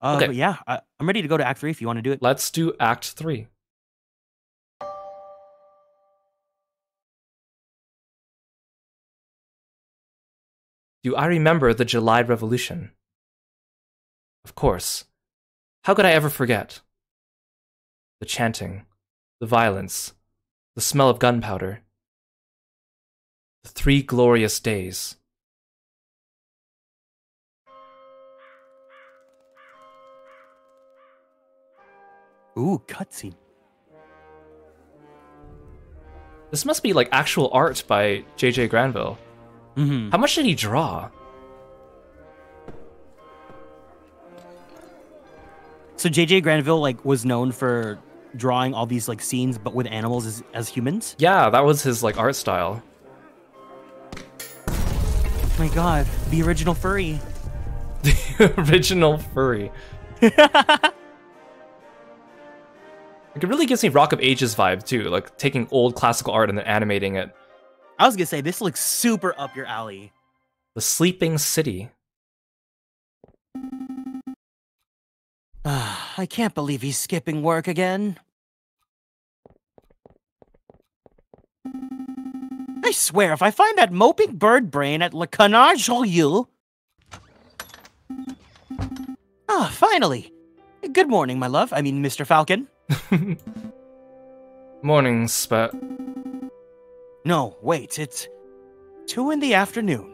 Okay, But yeah, I'm ready to go to Act 3 if you want to do it. let's do Act 3. Do I remember the July Revolution? Of course. How could I ever forget? The chanting, the violence, the smell of gunpowder. The 3 glorious days. Ooh, cutscene. This must be like actual art by J.J. Granville. Mm-hmm. How much did he draw? So J.J. Granville was known for drawing all these scenes, but with animals as humans. Yeah, that was his art style. Oh my God, the original furry. The original furry. It really gives me Rock of Ages vibe too, taking old classical art and then animating it. I was gonna say this looks super up your alley. The Sleeping City. I can't believe he's skipping work again. I swear, if I find that moping bird brain at Le Canard Jolieux... finally. Good morning, my love. I mean, Mr. Falcon. Morning, Spat. No, wait, it's 2 in the afternoon.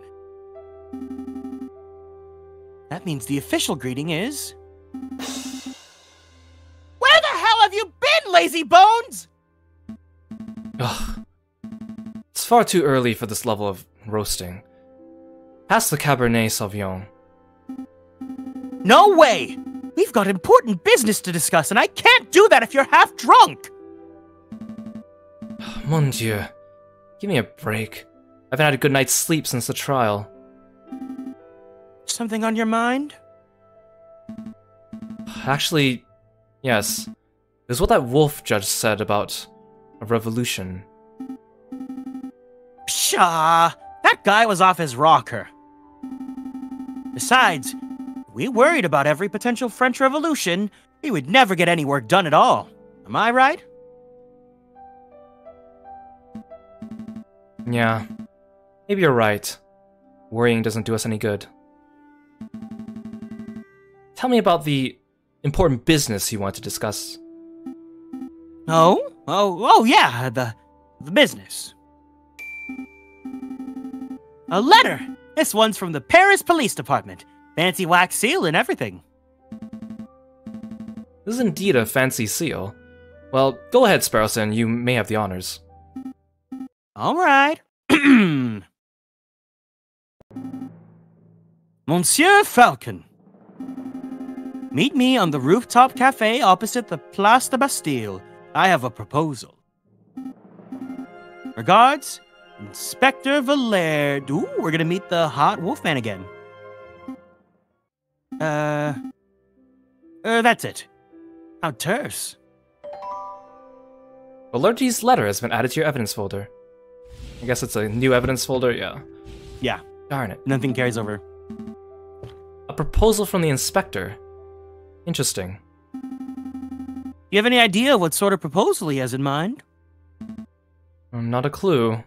That means the official greeting is... Where the hell have you been, lazy bones? Ugh. It's far too early for this level of roasting. Pass the Cabernet Sauvignon. No way! We've got important business to discuss, and I can't do that if you're half drunk! Mon Dieu. Give me a break. I haven't had a good night's sleep since the trial. Something on your mind? Actually, yes. It was what that wolf judge said about a revolution. Pshaw! That guy was off his rocker. Besides, if we worried about every potential French Revolution, we would never get any work done at all. Am I right? Yeah. Maybe you're right. Worrying doesn't do us any good. Tell me about the important business you want to discuss. Oh, yeah, the business. A letter! This one's from the Paris Police Department. Fancy wax seal and everything. This is indeed a fancy seal. Well, go ahead, Sparrowson, you may have the honors. All right. Monsieur Falcon. Meet me on the rooftop cafe opposite the Place de Bastille. I have a proposal. Regards, Inspector Valère. Ooh, we're gonna meet the hot wolfman again. That's it. How terse. Valerti's letter has been added to your evidence folder. I guess it's a new evidence folder, yeah. Yeah, Darn it. nothing carries over. A proposal from the inspector. Interesting. You have any idea what sort of proposal he has in mind? Not a clue.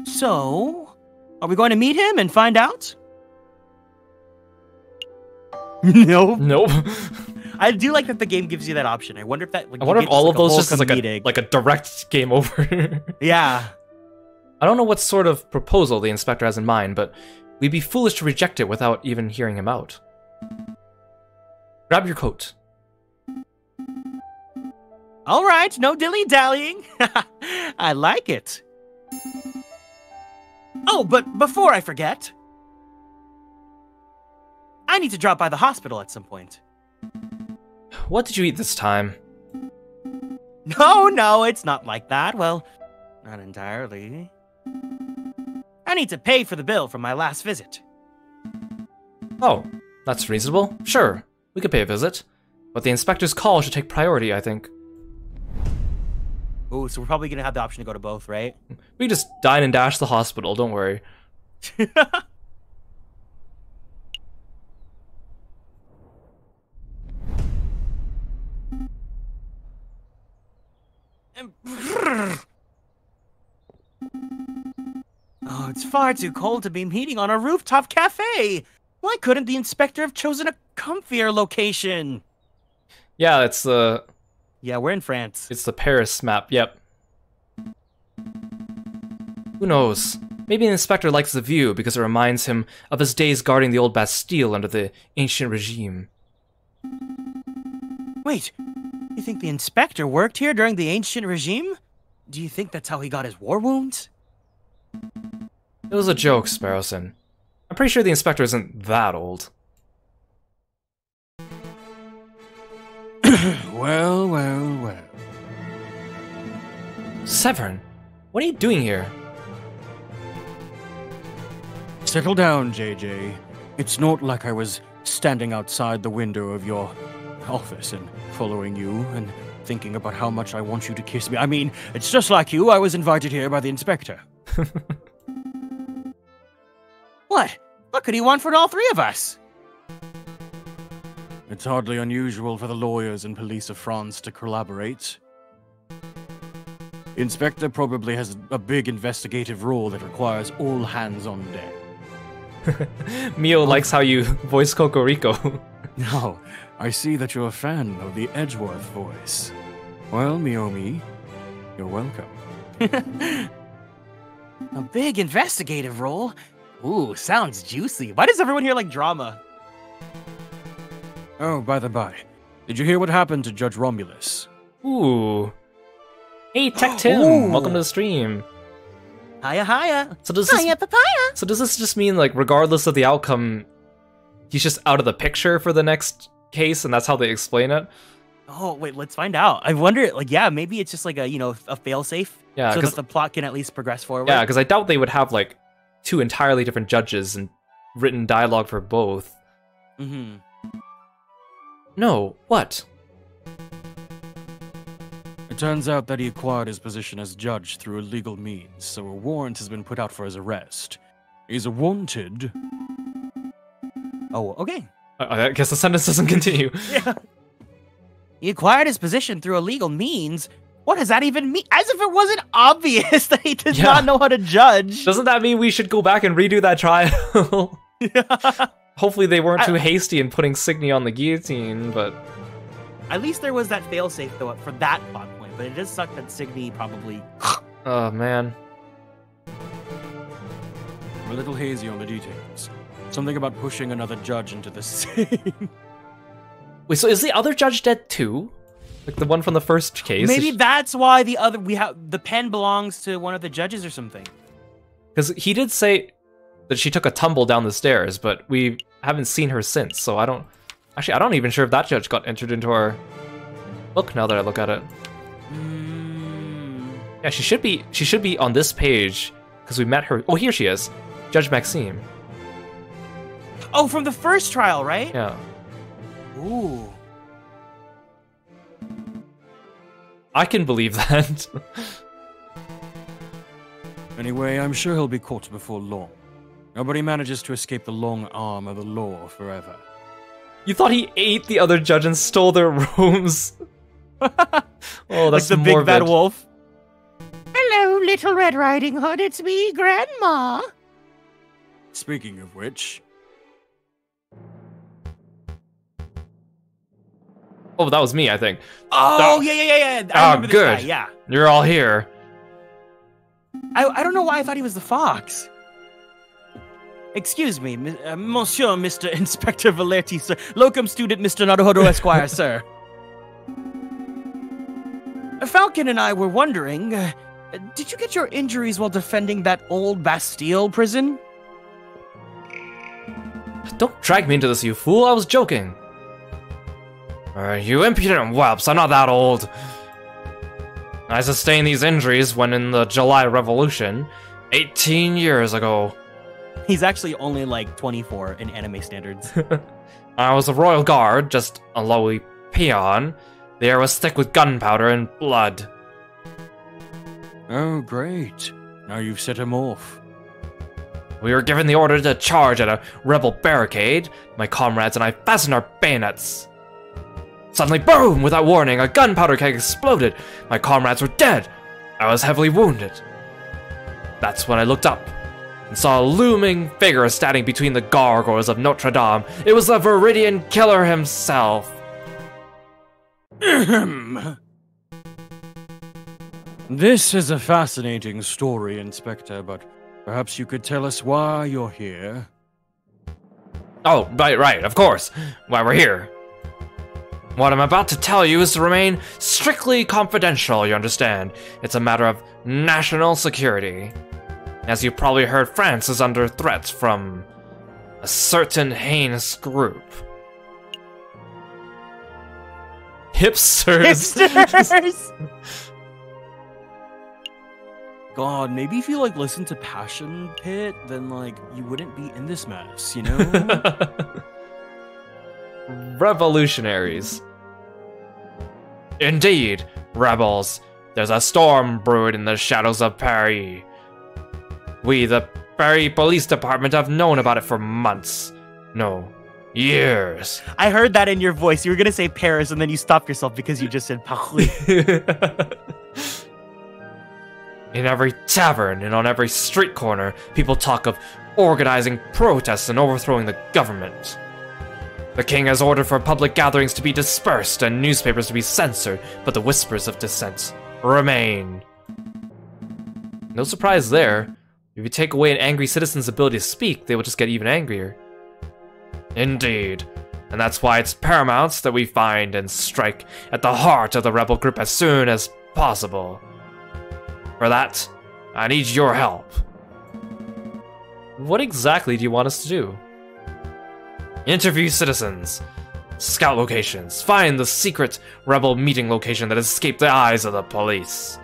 So, are we going to meet him and find out? No. Nope. I do like that the game gives you that option. I wonder if that. I wonder if all of those just is comedic. like a direct game over. Yeah. I don't know what sort of proposal the inspector has in mind, but we'd be foolish to reject it without even hearing him out. Grab your coat. All right, no dilly-dallying. I like it. Oh, but before I forget, I need to drop by the hospital at some point. What did you eat this time? No, it's not like that. Well, not entirely. I need to pay for the bill from my last visit. Oh, that's reasonable. Sure, we could pay a visit. But the inspector's call should take priority, I think. Ooh, so we're probably gonna have the option to go to both, right? We just dine and dash the hospital, don't worry. Oh, it's far too cold to be meeting on a rooftop cafe. Why couldn't the inspector have chosen a comfier location? Yeah, it's the... Yeah, we're in France. It's the Paris map, yep. Who knows? Maybe the inspector likes the view because it reminds him of his days guarding the old Bastille under the ancient regime. Wait, you think the inspector worked here during the ancient regime? Do you think that's how he got his war wounds? It was a joke, Sparrowson. I'm pretty sure the inspector isn't that old. Well, well, well. Severn, what are you doing here? Settle down, JJ. It's not like I was standing outside the window of your office and following you and thinking about how much I want you to kiss me. I mean, it's just like you. I was invited here by the inspector. What? What could he want for all three of us? It's hardly unusual for the lawyers and police of France to collaborate. The inspector probably has a big investigative role that requires all hands on deck. Mio likes how you voice Cocorico. No, I see that you're a fan of the Edgeworth voice. Well, Miomi, you're welcome. A big investigative role? Ooh, sounds juicy. Why does everyone here like drama? Oh, by the by, did you hear what happened to Judge Romulus? Ooh. Hey, Tech Tim, welcome to the stream. Hiya, hiya. So does this, Hiya, papaya. So does this just mean, like, regardless of the outcome, he's just out of the picture for the next case, and that's how they explain it? Oh, wait, let's find out. I wonder, like, yeah, maybe it's just like a, you know, a failsafe. Yeah, so that the plot can at least progress forward. Yeah, because I doubt they would have, like, two entirely different judges and written dialogue for both. Mm-hmm. No, what? It turns out that he acquired his position as judge through illegal means, so a warrant has been put out for his arrest. He's a wanted... Oh, okay. I guess the sentence doesn't continue. Yeah. He acquired his position through illegal means? What does that even mean? As if it wasn't obvious that he does not know how to judge. Doesn't that mean we should go back and redo that trial? Yeah. Hopefully they weren't too hasty in putting Signy on the guillotine, but... At least there was that failsafe, though, for that plot point, but it does suck that Signy probably... Oh, man. I'm a little hazy on the details. Something about pushing another judge into the scene. Wait, so is the other judge dead too? Like the one from the first case? Maybe that's why the pen belongs to one of the judges or something. Because he did say that she took a tumble down the stairs, but we haven't seen her since, so I don't... Actually, I don't even sure if that judge got entered into our book now that I look at it. Yeah, she should be on this page, because we met her... Oh, here she is. Judge Maxime. Oh, from the first trial, right? Yeah. Ooh. I can believe that. Anyway, I'm sure he'll be caught before long. Nobody manages to escape the long arm of the law forever. You thought he ate the other judge and stole their robes? Oh, that's like the morbid. big bad wolf. Hello, Little Red Riding Hood. It's me, Grandma. Speaking of which... Oh, that was me, I think. Oh, yeah. I remember good. This guy, yeah. You're all here. I don't know why I thought he was the fox. Excuse me, Monsieur Mr. Inspector Valerti, sir. Locum student Mr. Naruhodo Esquire, sir. Falcon and I were wondering, did you get your injuries while defending that old Bastille prison? Don't drag me into this, you fool. I was joking. You impudent whelps, I'm not that old. I sustained these injuries when in the July Revolution, 18 years ago. He's actually only like 24 in anime standards. I was a royal guard, just a lowly peon. The air was thick with gunpowder and blood. Oh, great. Now you've set him off. We were given the order to charge at a rebel barricade. My comrades and I fastened our bayonets. Suddenly, boom! Without warning, a gunpowder keg exploded. My comrades were dead. I was heavily wounded. That's when I looked up and saw a looming figure standing between the gargoyles of Notre Dame. It was the Viridian Killer himself. This is a fascinating story, Inspector, but perhaps you could tell us why you're here. Oh, right, of course. Why we're here. What I'm about to tell you is to remain strictly confidential, you understand? It's a matter of national security. As you probably heard, France is under threat from a certain heinous group. Hipsters! Hipsters! God, maybe if you, like, listen to Passion Pit, then, like, you wouldn't be in this mess, you know? Revolutionaries. Indeed, rebels. There's a storm brewed in the shadows of Paris. We, the Paris Police Department, have known about it for months. No, years. I heard that in your voice. You were gonna say Paris, and then you stopped yourself because you just said Paris. In every tavern and on every street corner, people talk of organizing protests and overthrowing the government. The king has ordered for public gatherings to be dispersed and newspapers to be censored, but the whispers of dissent remain. No surprise there. If you take away an angry citizen's ability to speak, they will just get even angrier. Indeed. And that's why it's paramount that we find and strike at the heart of the rebel group as soon as possible. For that, I need your help. What exactly do you want us to do? Interview citizens, scout locations, find the secret rebel meeting location that escaped the eyes of the police.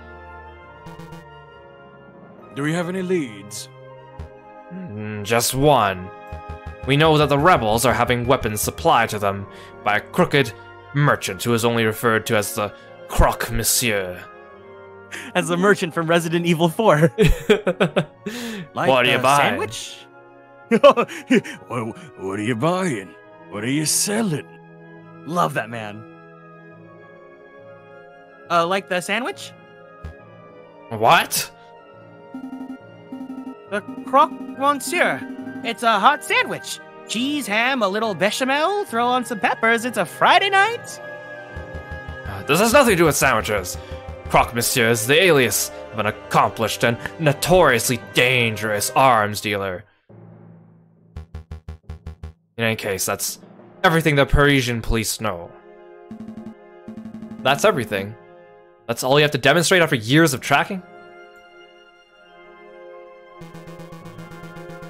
Do we have any leads? Just one. We know that the rebels are having weapons supplied to them by a crooked merchant who is only referred to as the Croque Monsieur. As a merchant from Resident Evil 4. Like what are you buying? Sandwich? What are you buying? What are you selling? Love that man. Like the sandwich? What? The croque monsieur. It's a hot sandwich. Cheese, ham, a little bechamel, throw on some peppers. It's a Friday night. This has nothing to do with sandwiches. Croque Monsieur is the alias of an accomplished and notoriously dangerous arms dealer. In any case, that's everything the Parisian police know. That's everything. That's all you have to demonstrate after years of tracking?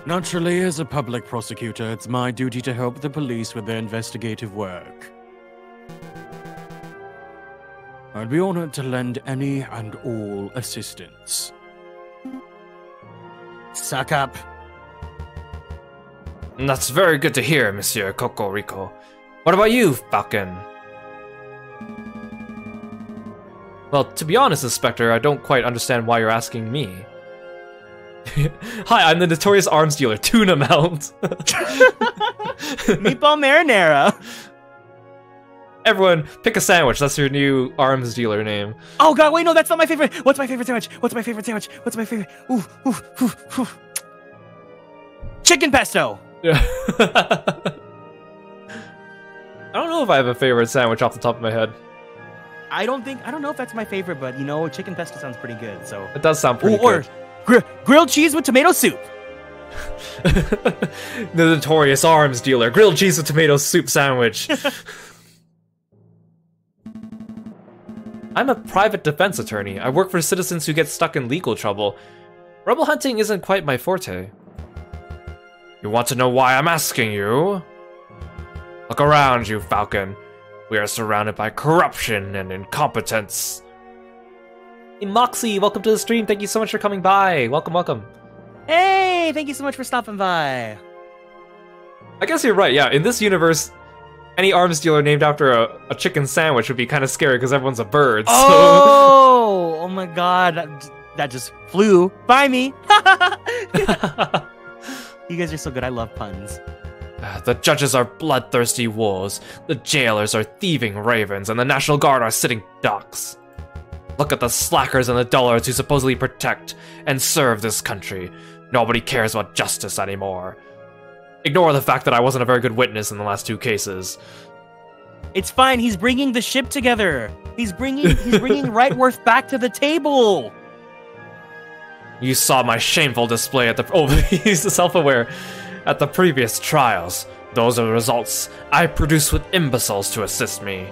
Naturally, as a public prosecutor, it's my duty to help the police with their investigative work. I'd be honored to lend any and all assistance. Suck up. That's very good to hear, Monsieur Cocorico. What about you, Falcon? Well, to be honest, Inspector, I don't quite understand why you're asking me. Hi, I'm the notorious arms dealer, Tuna Mount. Meatball marinara. Everyone, pick a sandwich. That's your new arms dealer name. Oh god, wait, no, that's not my favorite. What's my favorite sandwich? What's my favorite sandwich? What's my favorite? Ooh, ooh, ooh, ooh. Chicken pesto. Yeah. I don't know if I have a favorite sandwich off the top of my head. I don't know if that's my favorite, but you know, chicken pesto sounds pretty good. So it does sound pretty good. Or grilled cheese with tomato soup. The notorious arms dealer, grilled cheese with tomato soup sandwich. I'm a private defense attorney. I work for citizens who get stuck in legal trouble. Rebel hunting isn't quite my forte. You want to know why I'm asking you? Look around you, Falcon. We are surrounded by corruption and incompetence. Hey, Moxie, welcome to the stream. Thank you so much for coming by. Welcome, welcome. Hey, thank you so much for stopping by. I guess you're right, yeah. In this universe, any arms dealer named after a chicken sandwich would be kind of scary because everyone's a bird. So. Oh my god. That just flew by me. You guys are so good. I love puns. The judges are bloodthirsty wolves, the jailers are thieving ravens, and the National Guard are sitting ducks. Look at the slackers and the dullards who supposedly protect and serve this country. Nobody cares about justice anymore. Ignore the fact that I wasn't a very good witness in the last 2 cases. It's fine. He's bringing the ship together. He's bringing Rightworth back to the table. You saw my shameful display at the— oh, he's self-aware. At the previous trials. Those are the results I produced with imbeciles to assist me.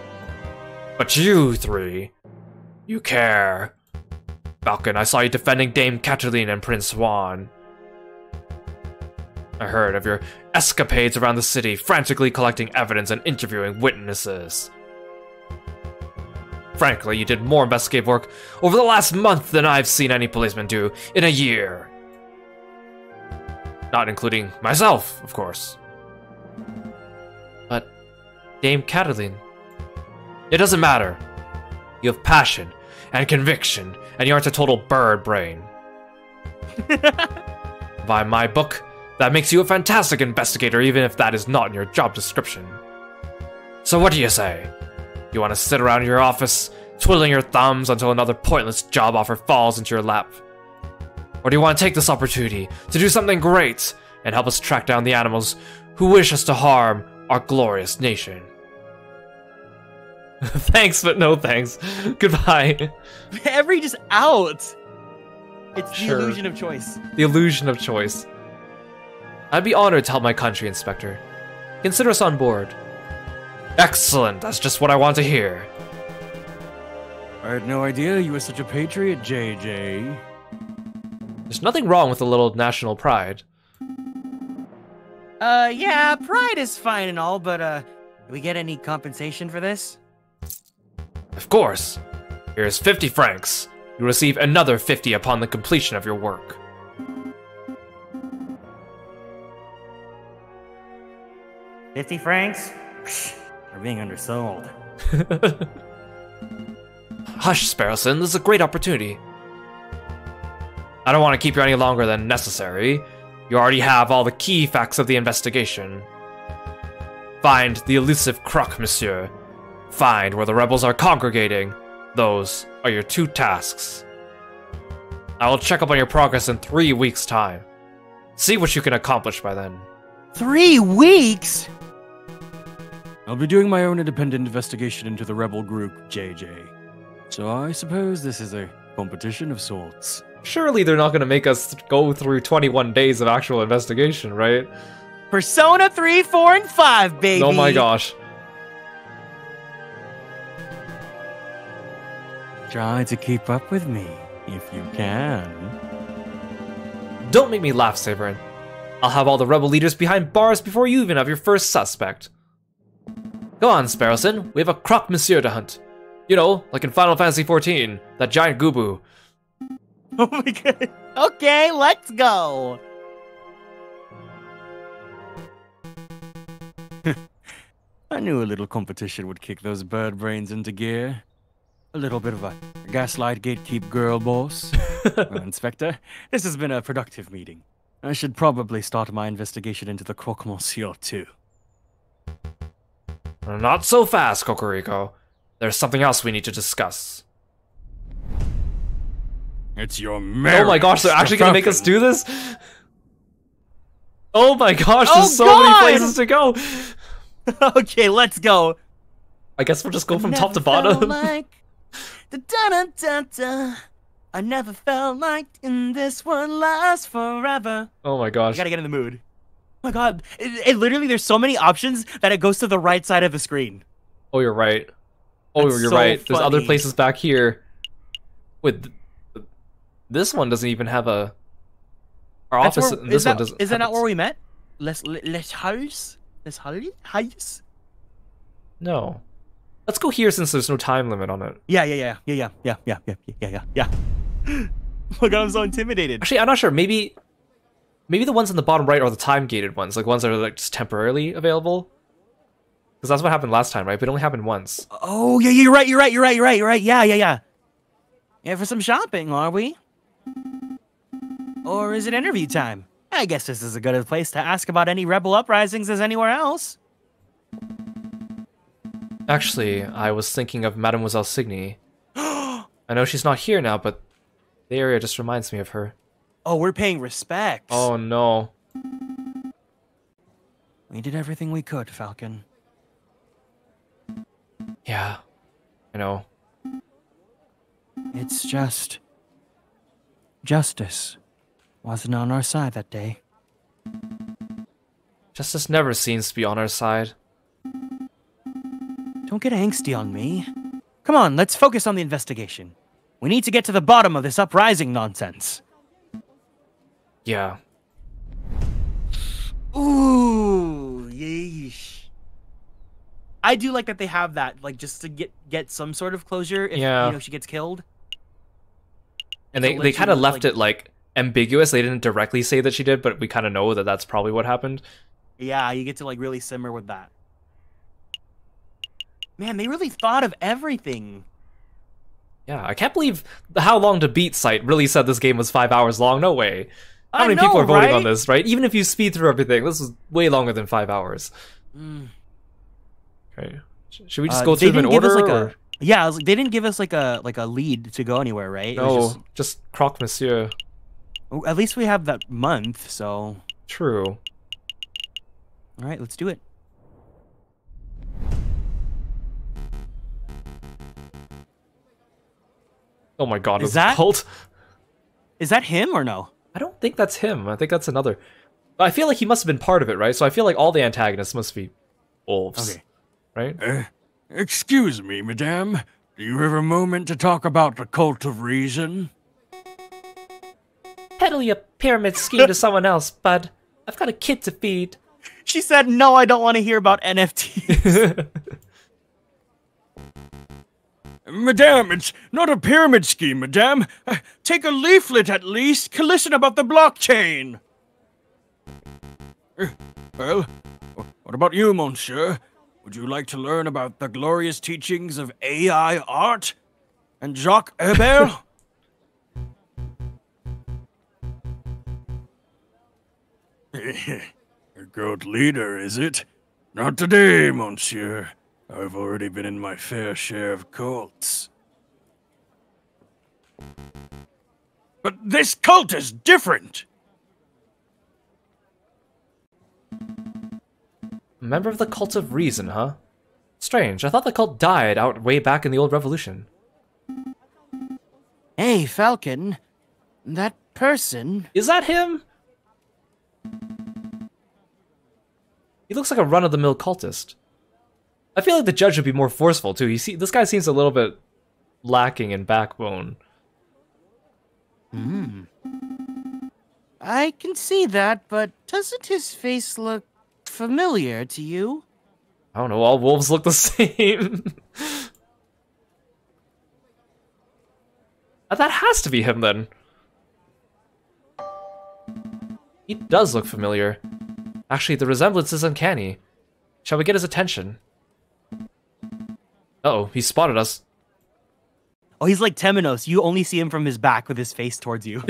But you 3, you care. Falcon, I saw you defending Dame Catelyn and Prince Juan. I heard of your escapades around the city, frantically collecting evidence and interviewing witnesses. Frankly, you did more investigative work over the last month than I've seen any policeman do in a year. Not including myself, of course. But Dame Catelyn, it doesn't matter. You have passion and conviction, and you aren't a total bird brain. By my book, that makes you a fantastic investigator, even if that is not in your job description. So what do you say? You want to sit around your office, twiddling your thumbs until another pointless job offer falls into your lap? Or do you want to take this opportunity to do something great and help us track down the animals who wish us to harm our glorious nation? Thanks, but no thanks. Goodbye. Every just out. It's the Sure. illusion of choice. The illusion of choice. I'd be honored to help my country, Inspector. Consider us on board. Excellent, that's just what I want to hear. I had no idea you were such a patriot, JJ. There's nothing wrong with a little national pride. Yeah, pride is fine and all, but, do we get any compensation for this? Of course. Here's 50 francs. You receive another 50 upon the completion of your work. $50? Psh, we're being undersold. Hush, Sparrowson, this is a great opportunity. I don't want to keep you any longer than necessary. You already have all the key facts of the investigation. Find the elusive croc, monsieur. Find where the rebels are congregating. Those are your 2 tasks. I will check up on your progress in 3 weeks' time. See what you can accomplish by then. 3 weeks? I'll be doing my own independent investigation into the rebel group, JJ. So I suppose this is a competition of sorts. Surely they're not going to make us go through 21 days of actual investigation, right? Persona 3, 4, and 5, baby. Oh my gosh. Try to keep up with me, if you can. Don't make me laugh, Saberin. I'll have all the rebel leaders behind bars before you even have your first suspect. Go on, Sparrowson. We have a croc monsieur to hunt. You know, like in Final Fantasy XIV, that giant Gubu. Oh my god. Okay, let's go. I knew a little competition would kick those bird brains into gear. A little bit of a gaslight gatekeep girl boss. Well, Inspector, this has been a productive meeting. I should probably start my investigation into the croque monsieur too. Not so fast, Cocorico. There's something else we need to discuss. It's your marriage. Oh my gosh, they're actually gonna make us do this? Oh my gosh, Oh there's so God! many places to go. Okay, let's go. I guess we'll just go from Never top to felt bottom. Like da-da-da-da-da. I never felt like in this one lasts forever. Oh my I gosh. gotta get in the mood. Oh my god, it literally, there's so many options that it goes to the right side of the screen. Oh, you're right. Oh, That's you're so right. There's other funny. places back here. Wait, this one doesn't even have a... Our That's office, where- this one that, doesn't... Is that have not it. where we met? Les house? Les house? No. Let's go here since there's no time limit on it. Yeah. Oh my god, I'm so intimidated. Actually, I'm not sure. Maybe the ones on the bottom right are the time-gated ones, like ones that are like just temporarily available. Because that's what happened last time, right? But it only happened once. Oh yeah, you're right. Yeah. Yeah, for some shopping, are we? Or is it interview time? I guess this is as good a place to ask about any rebel uprisings as anywhere else. Actually, I was thinking of Mademoiselle Signy. I know she's not here now, but the area just reminds me of her. Oh, we're paying respects. Oh no. We did everything we could, Falcon. Yeah, I know. It's just... justice wasn't on our side that day. Justice never seems to be on our side. Don't get angsty on me. Come on, let's focus on the investigation. We need to get to the bottom of this uprising nonsense. Yeah. Ooh, yeesh. I do like that they have that, like, just to get some sort of closure if, Yeah. you know, she gets killed. And they kind of left it, like, ambiguous. They didn't directly say that she did, but we kind of know that that's probably what happened. Yeah, you get to, like, really simmer with that. Man, they really thought of everything. Yeah, I can't believe the How Long to Beat site really said this game was 5 hours long. No way. How many people are voting on this, right? Even if you speed through everything, this is way longer than 5 hours. Okay. Should we just go through them in order? Yeah, they didn't give us like a lead to go anywhere, right? No, just Croque Monsieur. Oh, at least we have that month, so... True. All right, let's do it. Oh my god, Is it's a cult. Is that him or no? I don't think that's him. I think that's another. But I feel like he must have been part of it, right? So I feel like all the antagonists must be wolves. Okay. Right? Excuse me, madame. Do you have a moment to talk about the cult of reason? Peddle your pyramid scheme to someone else, bud. I've got a kid to feed. She said, no, I don't want to hear about NFTs. Madame, it's not a pyramid scheme, madame. Take a leaflet at least. Listen about the blockchain. Well, what about you, monsieur? Would you like to learn about the glorious teachings of AI art? And Jacques Hebert? Your goat leader, is it? Not today, monsieur. I've already been in my fair share of cults. But this cult is different! A member of the Cult of Reason, huh? Strange, I thought the cult died out way back in the old revolution. Hey, Falcon. That person... Is that him? He looks like a run-of-the-mill cultist. I feel like the judge would be more forceful, too. This guy seems a little bit lacking in backbone. I can see that, but doesn't his face look familiar to you? I don't know, all wolves look the same. That has to be him, then. He does look familiar. Actually, the resemblance is uncanny. Shall we get his attention? Uh-oh, he spotted us. Oh, he's like Temenos. You only see him from his back with his face towards you.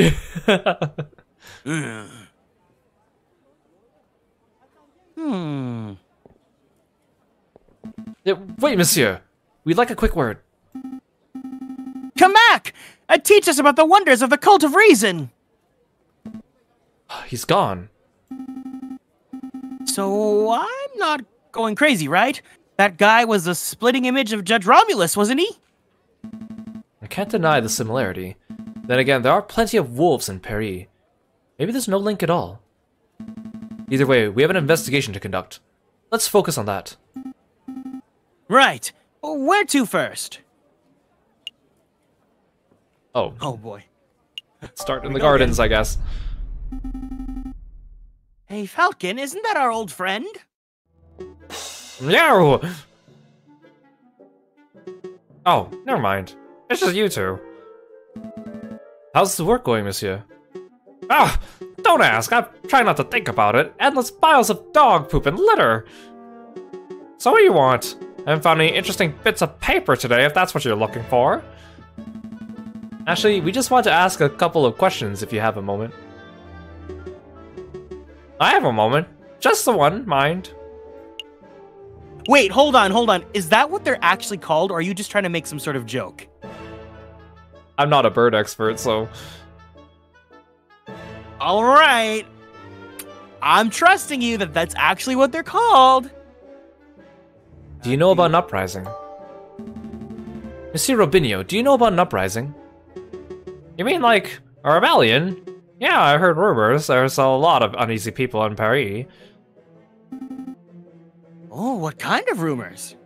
Wait, monsieur. We'd like a quick word. Come back! Teach us about the wonders of the Cult of Reason! He's gone. So, I'm not going crazy, right? That guy was a splitting image of Judge Romulus, wasn't he? I can't deny the similarity. Then again, there are plenty of wolves in Paris. Maybe there's no link at all. Either way, we have an investigation to conduct. Let's focus on that. Right. Where to first? Oh. Oh boy. Start in the gardens, I guess. Hey, Falcon, isn't that our old friend? No! Oh, never mind. It's just you two. How's the work going, monsieur? Ah! Don't ask, I'm trying not to think about it. Endless piles of dog poop and litter! So what do you want? I haven't found any interesting bits of paper today, if that's what you're looking for. Actually, we just want to ask a couple of questions if you have a moment. I have a moment. Just the one, mind. Wait, hold on. Is that what they're actually called, or are you just trying to make some sort of joke? I'm not a bird expert, so... Alright. I'm trusting you that that's actually what they're called. Do you know about an uprising? Monsieur Robinho, do you know about an uprising? You mean like a rebellion? Yeah, I heard rumors. There's a lot of uneasy people in Paris. Oh, what kind of rumors?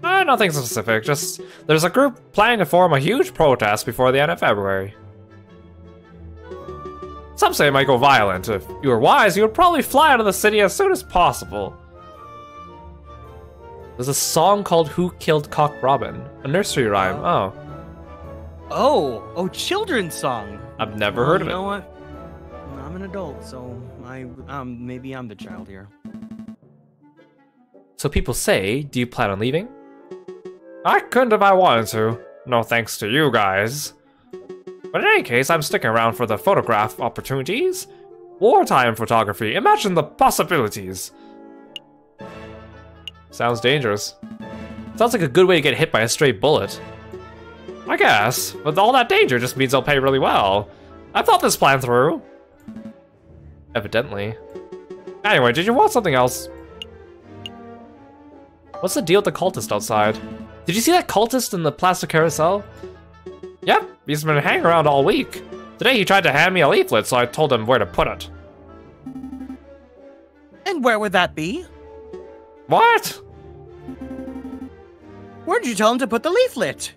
Nothing specific, just there's a group planning to form a huge protest before the end of February. Some say it might go violent. If you were wise, you would probably fly out of the city as soon as possible. There's a song called Who Killed Cock Robin? A nursery rhyme, oh. Oh, children's song. I've never heard of it. You know what? I'm an adult, so maybe I'm the child here. So people say, do you plan on leaving? I couldn't if I wanted to. No thanks to you guys. But in any case, I'm sticking around for the photograph opportunities. Wartime photography, imagine the possibilities. Sounds dangerous. Sounds like a good way to get hit by a stray bullet. I guess, but all that danger just means I'll pay really well. I thought this plan through. Evidently. Anyway, did you want something else? What's the deal with the cultist outside? Did you see that cultist in the plastic carousel? Yep, he's been hanging around all week. Today he tried to hand me a leaflet, so I told him where to put it. And where would that be? What? Where'd you tell him to put the leaflet?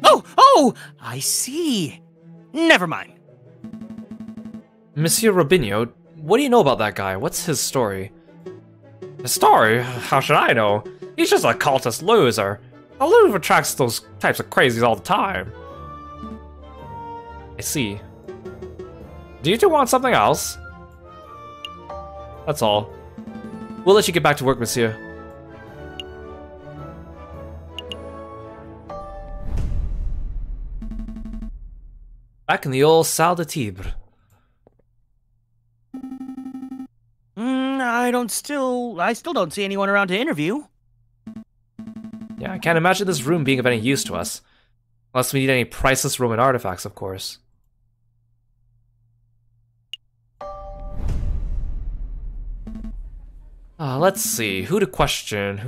Oh, I see. Never mind. Monsieur Robinho, what do you know about that guy? What's his story? His story? How should I know? He's just a cultist loser. A loser attracts those types of crazies all the time. I see. Do you two want something else? That's all. We'll let you get back to work, monsieur. Back in the old Salle de Tibre. I still don't see anyone around to interview. Yeah, I can't imagine this room being of any use to us. Unless we need any priceless Roman artifacts, of course. Let's see. Who to question?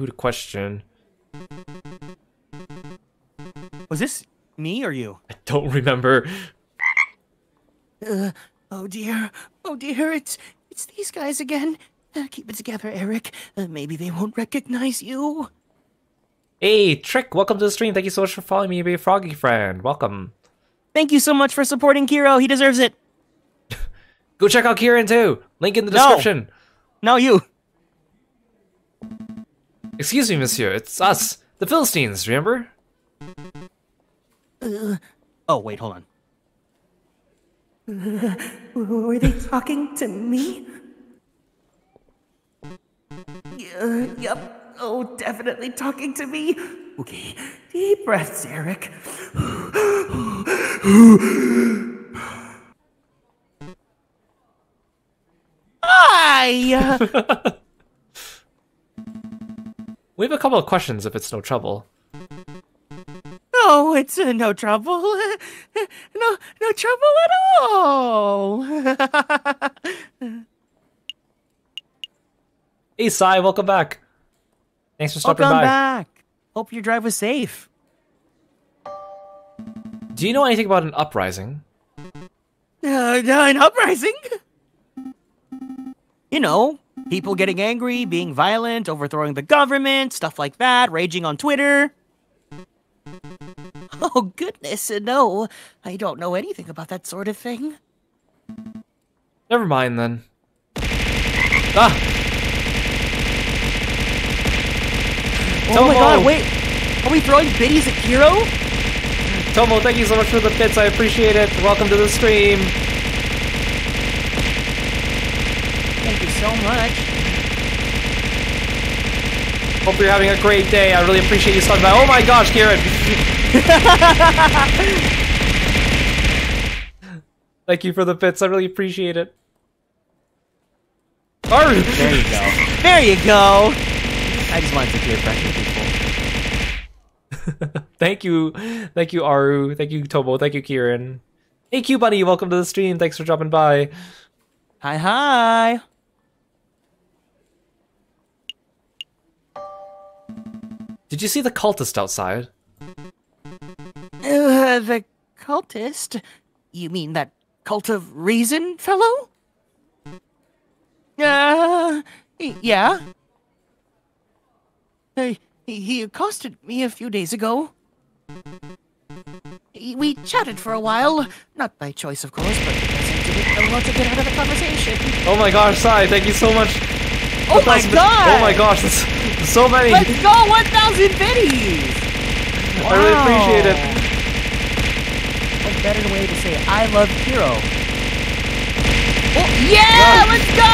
Was this me or you? I don't remember. Oh dear, it's these guys again. Keep it together, Eric. Maybe they won't recognize you. Hey, Trick, welcome to the stream. Thank you so much for following me, be a froggy friend. Welcome. Thank you so much for supporting Kiro. He deserves it. Go check out Kieran too. Link in the description. No, you. Excuse me, monsieur. It's us, the Philistines, remember? Oh, wait, hold on. Were they talking to me? Yep. Oh, definitely talking to me. Okay, deep breaths, Eric. Hi! We have a couple of questions if it's no trouble. No, it's no trouble. No trouble at all. Hey, Sai, welcome back. Thanks for stopping Welcome by. back. Hope your drive was safe. Do you know anything about an uprising? An uprising? You know, people getting angry, being violent, overthrowing the government, stuff like that, raging on Twitter. Oh, goodness, no. I don't know anything about that sort of thing. Never mind then. Ah! Oh my god, wait! Are we throwing biddies at Kiro? Tomo, thank you so much for the bits, I appreciate it. Welcome to the stream. Thank you so much. Hope you're having a great day. I really appreciate you stopping by. Oh my gosh, Kieran! Thank you for the bits, I really appreciate it. Aru! There you go. There you go. I just wanted to peer pressure people. Thank you, Aru. Thank you, Tomo. Thank you, Kieran. Hey, Q Bunny, welcome to the stream. Thanks for dropping by. Hi, hi. Did you see the cultist outside? The cultist? You mean that cult of reason fellow? Yeah. He accosted me a few days ago. We chatted for a while. Not by choice, of course, but because I didn't know what to get out of the conversation. Oh my gosh, Sai, thank you so much. Oh my god! Oh my gosh, that's so many. Let's go 1,000 biddies! Wow. I really appreciate it. What better way to say I love Kiro? Oh, yeah! Let's go!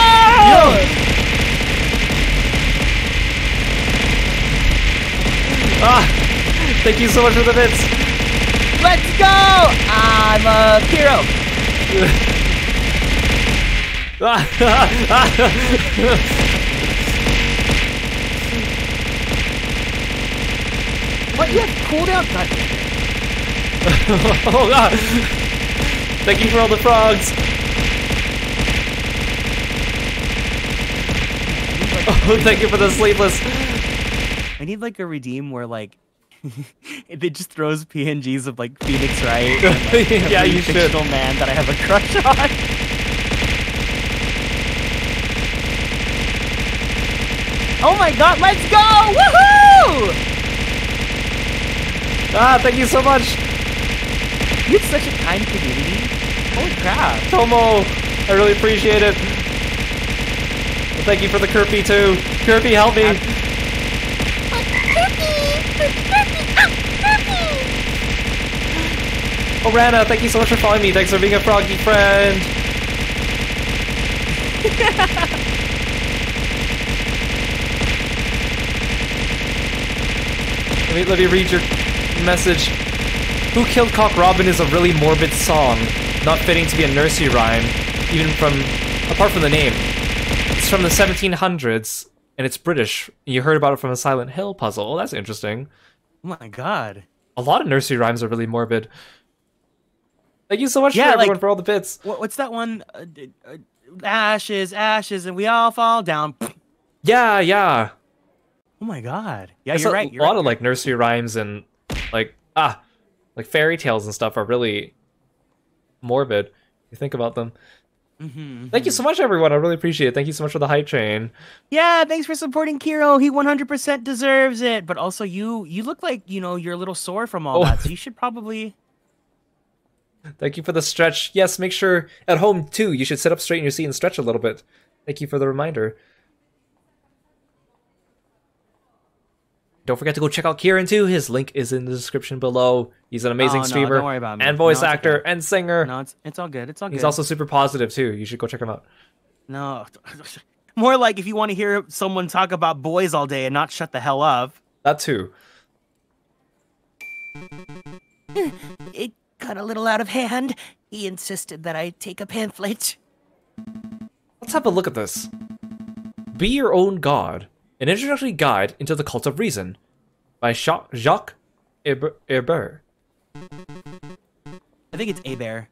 Thank you so much for the bits. Let's go! I'm Kiro. What? You have cooldown? God damn it. Oh god! Thank you for all the frogs. Oh, thank you for the sleepless. I need like a redeem where like it just throws PNGs of like Phoenix Wright and, like, yeah, every you should. fictional man that I have a crush on. Oh my god, let's go! Woohoo! Thank you so much. You have such a kind community. Holy crap. Tomo, I really appreciate it. Well, thank you for the Kirby too. Kirby, help me. Oh, Rana, thank you so much for following me. Thanks for being a froggy friend. Let me read your message. Who Killed Cock Robin is a really morbid song, not fitting to be a nursery rhyme, apart from the name. It's from the 1700s, and it's British. You heard about it from a Silent Hill puzzle. Oh, that's interesting. Oh my god. A lot of nursery rhymes are really morbid. Thank you so much for everyone for all the bits. What's that one? Ashes, ashes, and we all fall down. Yeah, yeah. Oh my god. Yeah, There's you're right. A lot of like nursery rhymes and like fairy tales and stuff are really morbid. If you think about them. Thank you so much, everyone. I really appreciate it. Thank you so much for the hype train. Yeah, thanks for supporting Kiro. He 100% deserves it. But also, you look like you're a little sore from all that, so you should probably. Thank you for the stretch. Yes, make sure at home too. You should sit up straight in your seat and stretch a little bit. Thank you for the reminder. Don't forget to go check out Kieran too. His link is in the description below. He's an amazing streamer, don't worry about me. and voice actor, and singer. No, it's all good. It's all good. He's also super positive too. You should go check him out. No, more like if you want to hear someone talk about boys all day and not shut the hell up. That too. It got a little out of hand. He insisted that I take a pamphlet. Let's have a look at this. Be Your Own God, an introductory guide into the cult of reason, by Jacques Herbert. I think it's Abear.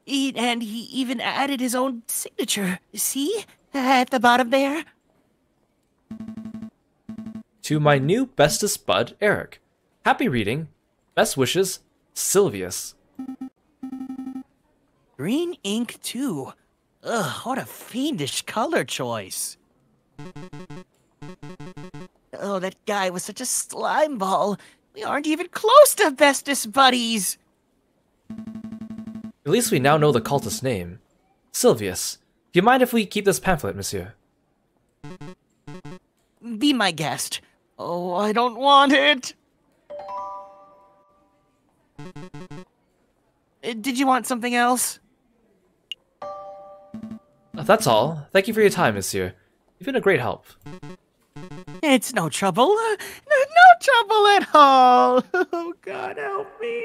And he even added his own signature. See? At the bottom there? To my new bestest bud, Eric. Happy reading. Best wishes, Sylvius. Green ink, too. Ugh, what a fiendish color choice. Oh, that guy was such a slime ball. We aren't even close to bestest buddies. At least we now know the cultist's name. Sylvius. Do you mind if we keep this pamphlet, monsieur? Be my guest. Oh, I don't want it. Did you want something else? That's all. Thank you for your time, monsieur. You've been a great help. It's no trouble. No trouble at all. Oh, God help me.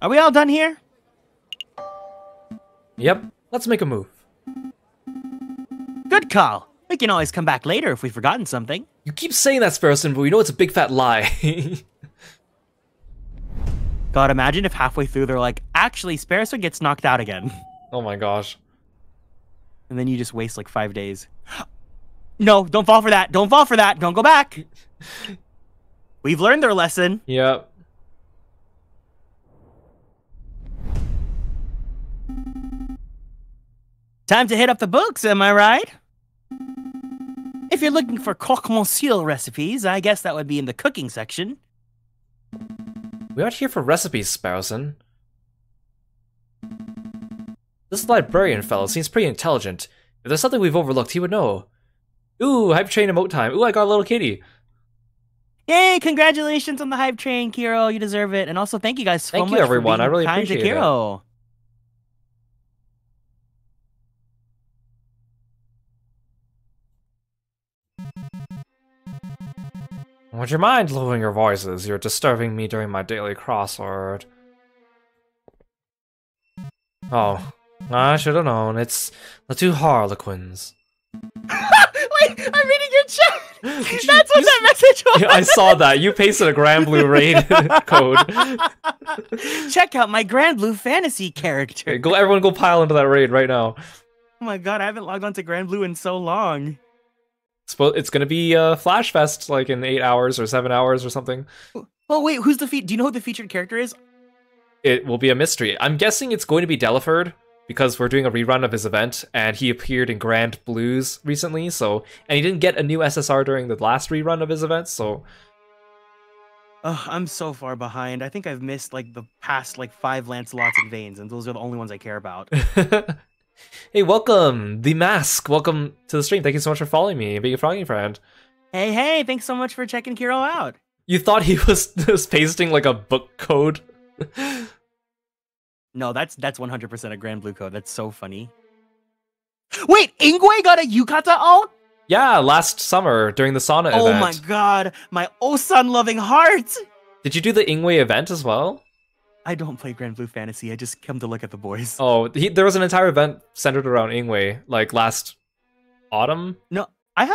Are we all done here? Yep, let's make a move. Good call. We can always come back later if we've forgotten something. You keep saying that, Sparrowson, but we know it's a big fat lie. God, imagine if halfway through they're like, actually, Sparrowson gets knocked out again. Oh my gosh. And then you just waste like 5 days. No, don't fall for that. Don't fall for that. Don't go back. We've learned their lesson. Yep. Time to hit up the books, am I right? If you're looking for croque monsieur recipes, I guess that would be in the cooking section. We aren't here for recipes, Sparrowson. This librarian fellow seems pretty intelligent. If there's something we've overlooked, he would know. Ooh, hype train emote time. Ooh, I got a little kitty. Yay, congratulations on the hype train, Kiro. You deserve it. And also, thank you guys so much Thank you, everyone. for being I really kind to appreciate Kiro. Would you mind lowering your voices? You're disturbing me during my daily crossword. Oh, I should have known. It's the two Harlequins. Wait, I'm reading your chat. That's what that message was. Yeah, I saw that. You pasted a Grand Blue raid code. Check out my Grand Blue fantasy character. Okay, everyone go pile into that raid right now. Oh my god, I haven't logged on to Grand Blue in so long. It's gonna be Flash Fest like in 8 hours or 7 hours or something. Well, wait, who's the do you know who the featured character is? It will be a mystery. I'm guessing it's going to be Delaford because we're doing a rerun of his event, and he appeared in Grand Blues recently. And he didn't get a new SSR during the last rerun of his event. So, I'm so far behind. I think I've missed like the past like 5 Lancelots and Vanes, and those are the only ones I care about. Hey, welcome, The Mask. Welcome to the stream. Thank you so much for following me and being a frogging friend. Hey, thanks so much for checking Kiro out. You thought he was just pasting like a book code? No, that's 100% a Grand Blue code. That's so funny. Wait, Ingwe got a Yukata alt? Yeah, last summer during the sauna event. Oh my god, my Osan loving heart! Did you do the Ingwe event as well? I don't play Grand Blue Fantasy. I just come to look at the boys. Oh, there was an entire event centered around Ingwe, like last autumn. No, I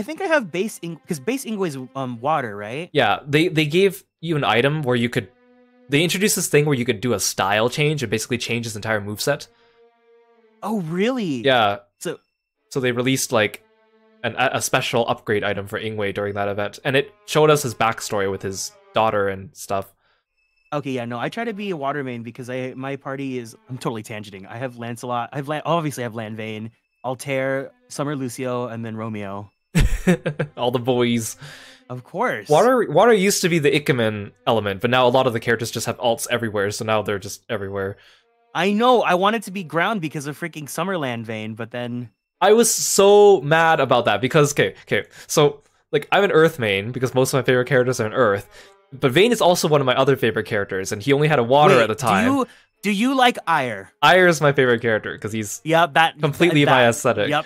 think I have base because base Ingwe is water, right? Yeah, they gave you an item where you could. They introduced this thing where you could do a style change and basically change his entire moveset. Oh, really? Yeah. So they released like a special upgrade item for Ingwe during that event, and it showed us his backstory with his daughter and stuff. Okay, yeah, no, I try to be a water main because my party is. I'm totally tangenting. I have Lancelot. Obviously I have Lanvane, Altair, Summer Lucio, and then Romeo. All the boys. Of course. Water used to be the Ikemen element, but now a lot of the characters just have alts everywhere, so now they're just everywhere. I know. I wanted to be ground because of freaking Summerland Vane, but then I was so mad about that because okay. So like I'm an Earth main because most of my favorite characters are in Earth, but Vane is also one of my other favorite characters, and he only had a water at the time. Do you like Ire? Ire is my favorite character because he's completely my aesthetic. Yep.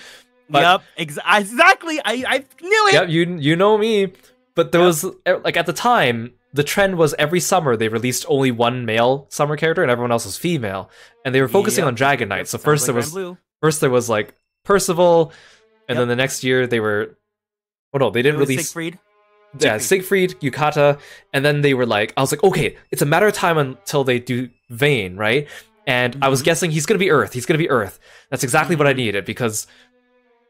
Exactly. I knew it. Yep, you know me. But there was like at the time, the trend was every summer they released only one male summer character and everyone else was female, and they were focusing on Dragon Knight. So first there was like Percival, and then the next year they were. Oh no, they didn't release Siegfried. Yeah, Siegfried, Yukata, and then they were like, I was like, okay, it's a matter of time until they do Vane, right? And I was guessing he's gonna be Earth. He's gonna be Earth. That's exactly what I needed because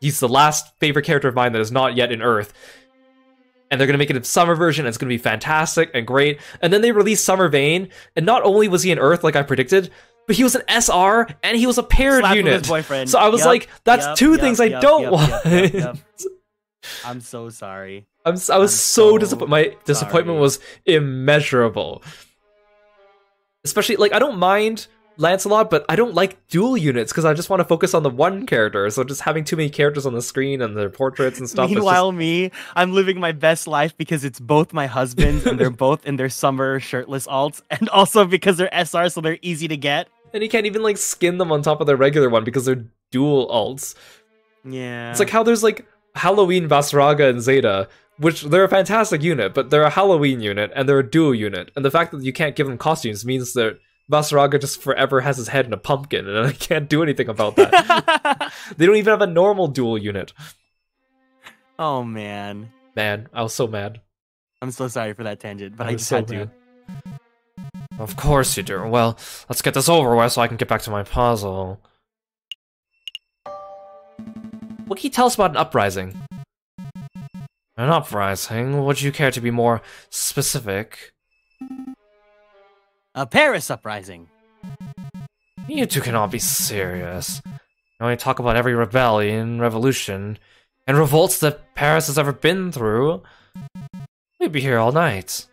he's the last favorite character of mine that is not yet in Earth. And they're going to make it a summer version, and it's going to be fantastic and great. And then they released Summer Vane, and not only was he in Earth like I predicted, but he was an SR, and he was a paired unit. With his boyfriend. So I was like, that's two things I don't want. I'm so sorry. I was so disappointed. My disappointment was immeasurable. Especially, like, I don't mind Lancelot, but I don't like dual units because I just want to focus on the one character. So just having too many characters on the screen and their portraits and stuff. Meanwhile, I'm living my best life because it's both my husbands and they're both in their summer shirtless alts, and also because they're SR, so they're easy to get. And you can't even like skin them on top of their regular one because they're dual alts. Yeah, it's like how there's like Halloween Basraga and Zeta, which they're a fantastic unit, but they're a Halloween unit and they're a dual unit. And the fact that you can't give them costumes means that Masaraga just forever has his head in a pumpkin, and I can't do anything about that. They don't even have a normal dual unit. Oh, man. Man, I was so mad. I'm so sorry for that tangent, but I just so had to. mad. Of course you do. Well, let's get this over with so I can get back to my puzzle. What can you tell us about an uprising? An uprising? Would you care to be more specific? A Paris uprising. You two cannot be serious. You only talk about every rebellion, revolution, and revolts that Paris has ever been through. We'd be here all night.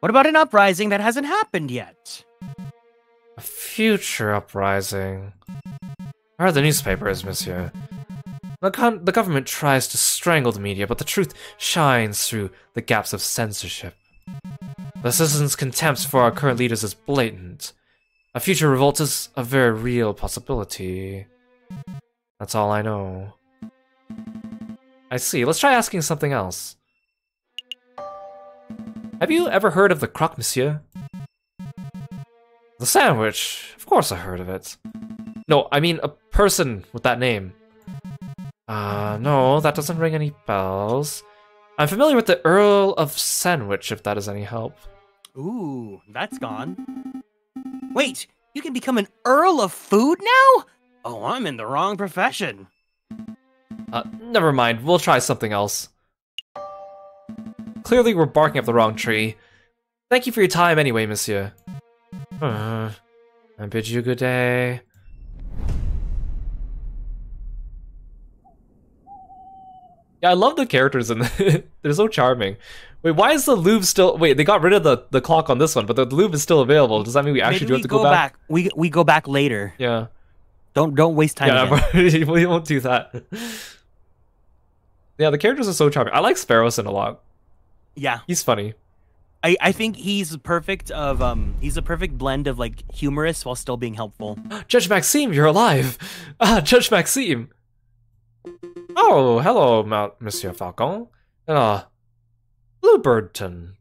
What about an uprising that hasn't happened yet? A future uprising. I read the newspapers, monsieur. The government tries to strangle the media, but the truth shines through the gaps of censorship. The citizens' contempt for our current leaders is blatant. A future revolt is a very real possibility. That's all I know. I see. Let's try asking something else. Have you ever heard of the croque monsieur? The sandwich. Of course I heard of it. No, I mean a person with that name. No, that doesn't ring any bells. I'm familiar with the Earl of Sandwich, if that is any help. Ooh, that's gone. Wait, you can become an Earl of Food now? Oh, I'm in the wrong profession. Never mind, we'll try something else. Clearly we're barking up the wrong tree. Thank you for your time anyway, monsieur. I bid you good day. Yeah, I love the characters in they're so charming. Wait, why is the Louvre still... Wait, they got rid of the clock on this one, but the Louvre is still available. Does that mean we actually do have to go back? We go back later. Yeah. Don't waste time again. We won't do that. Yeah, the characters are so charming. I like Sparrowson a lot. Yeah. He's funny. I think he's perfect he's a perfect blend of like humorous while still being helpful. Judge Maxime, you're alive! Judge Maxime! Oh, hello, Monsieur Falcon. Bluebirdton.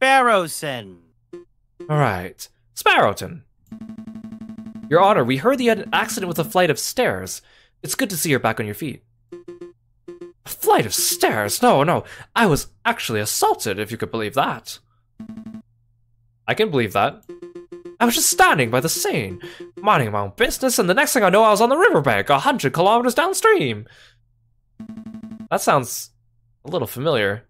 Sparrowson. Alright. Sparrowton. Your Honor, we heard you had an accident with a flight of stairs. It's good to see you're back on your feet. A flight of stairs? No. I was actually assaulted, if you could believe that. I can believe that. I was just standing by the scene, minding my own business, and the next thing I know I was on the riverbank, 100 kilometers downstream. That sounds a little familiar.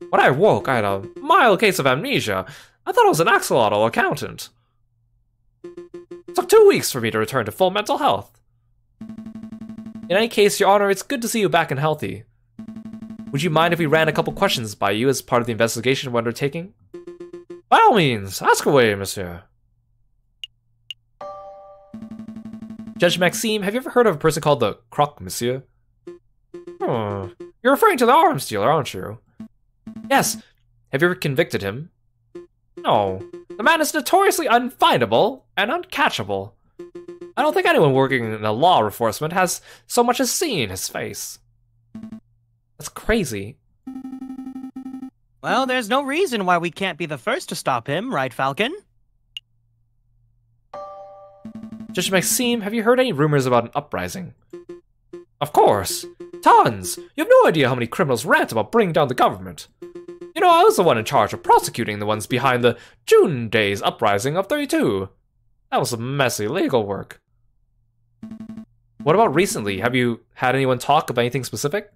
When I woke, I had a mild case of amnesia. I thought I was an axolotl accountant. It took 2 weeks for me to return to full mental health. In any case, Your Honor, it's good to see you back and healthy. Would you mind if we ran a couple questions by you as part of the investigation we're undertaking? By all means, ask away, monsieur. Judge Maxime, have you ever heard of a person called the croque monsieur? You're referring to the arms dealer, aren't you? Yes. Have you ever convicted him? No. The man is notoriously unfindable and uncatchable. I don't think anyone working in a law enforcement has so much as seen his face. That's crazy. Well, there's no reason why we can't be the first to stop him, right, Falcon? Judge Maxime, have you heard any rumors about an uprising? Of course. Tons! You have no idea how many criminals rant about bringing down the government. You know, I was the one in charge of prosecuting the ones behind the June Days uprising of 32. That was some messy legal work. What about recently? Have you had anyone talk about anything specific?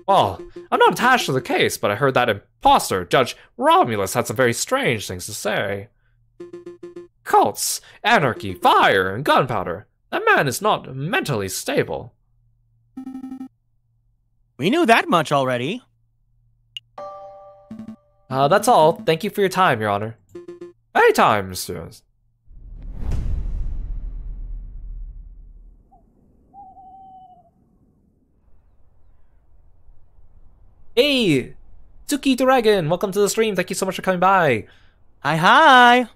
Well, I'm not attached to the case, but I heard that imposter, Judge Romulus, had some very strange things to say. Cults, anarchy, fire, and gunpowder. That man is not mentally stable. We knew that much already. That's all. Thank you for your time, Your Honor. Anytime, messieurs. Hey! Tsuki Dragon, welcome to the stream. Thank you so much for coming by. Hi.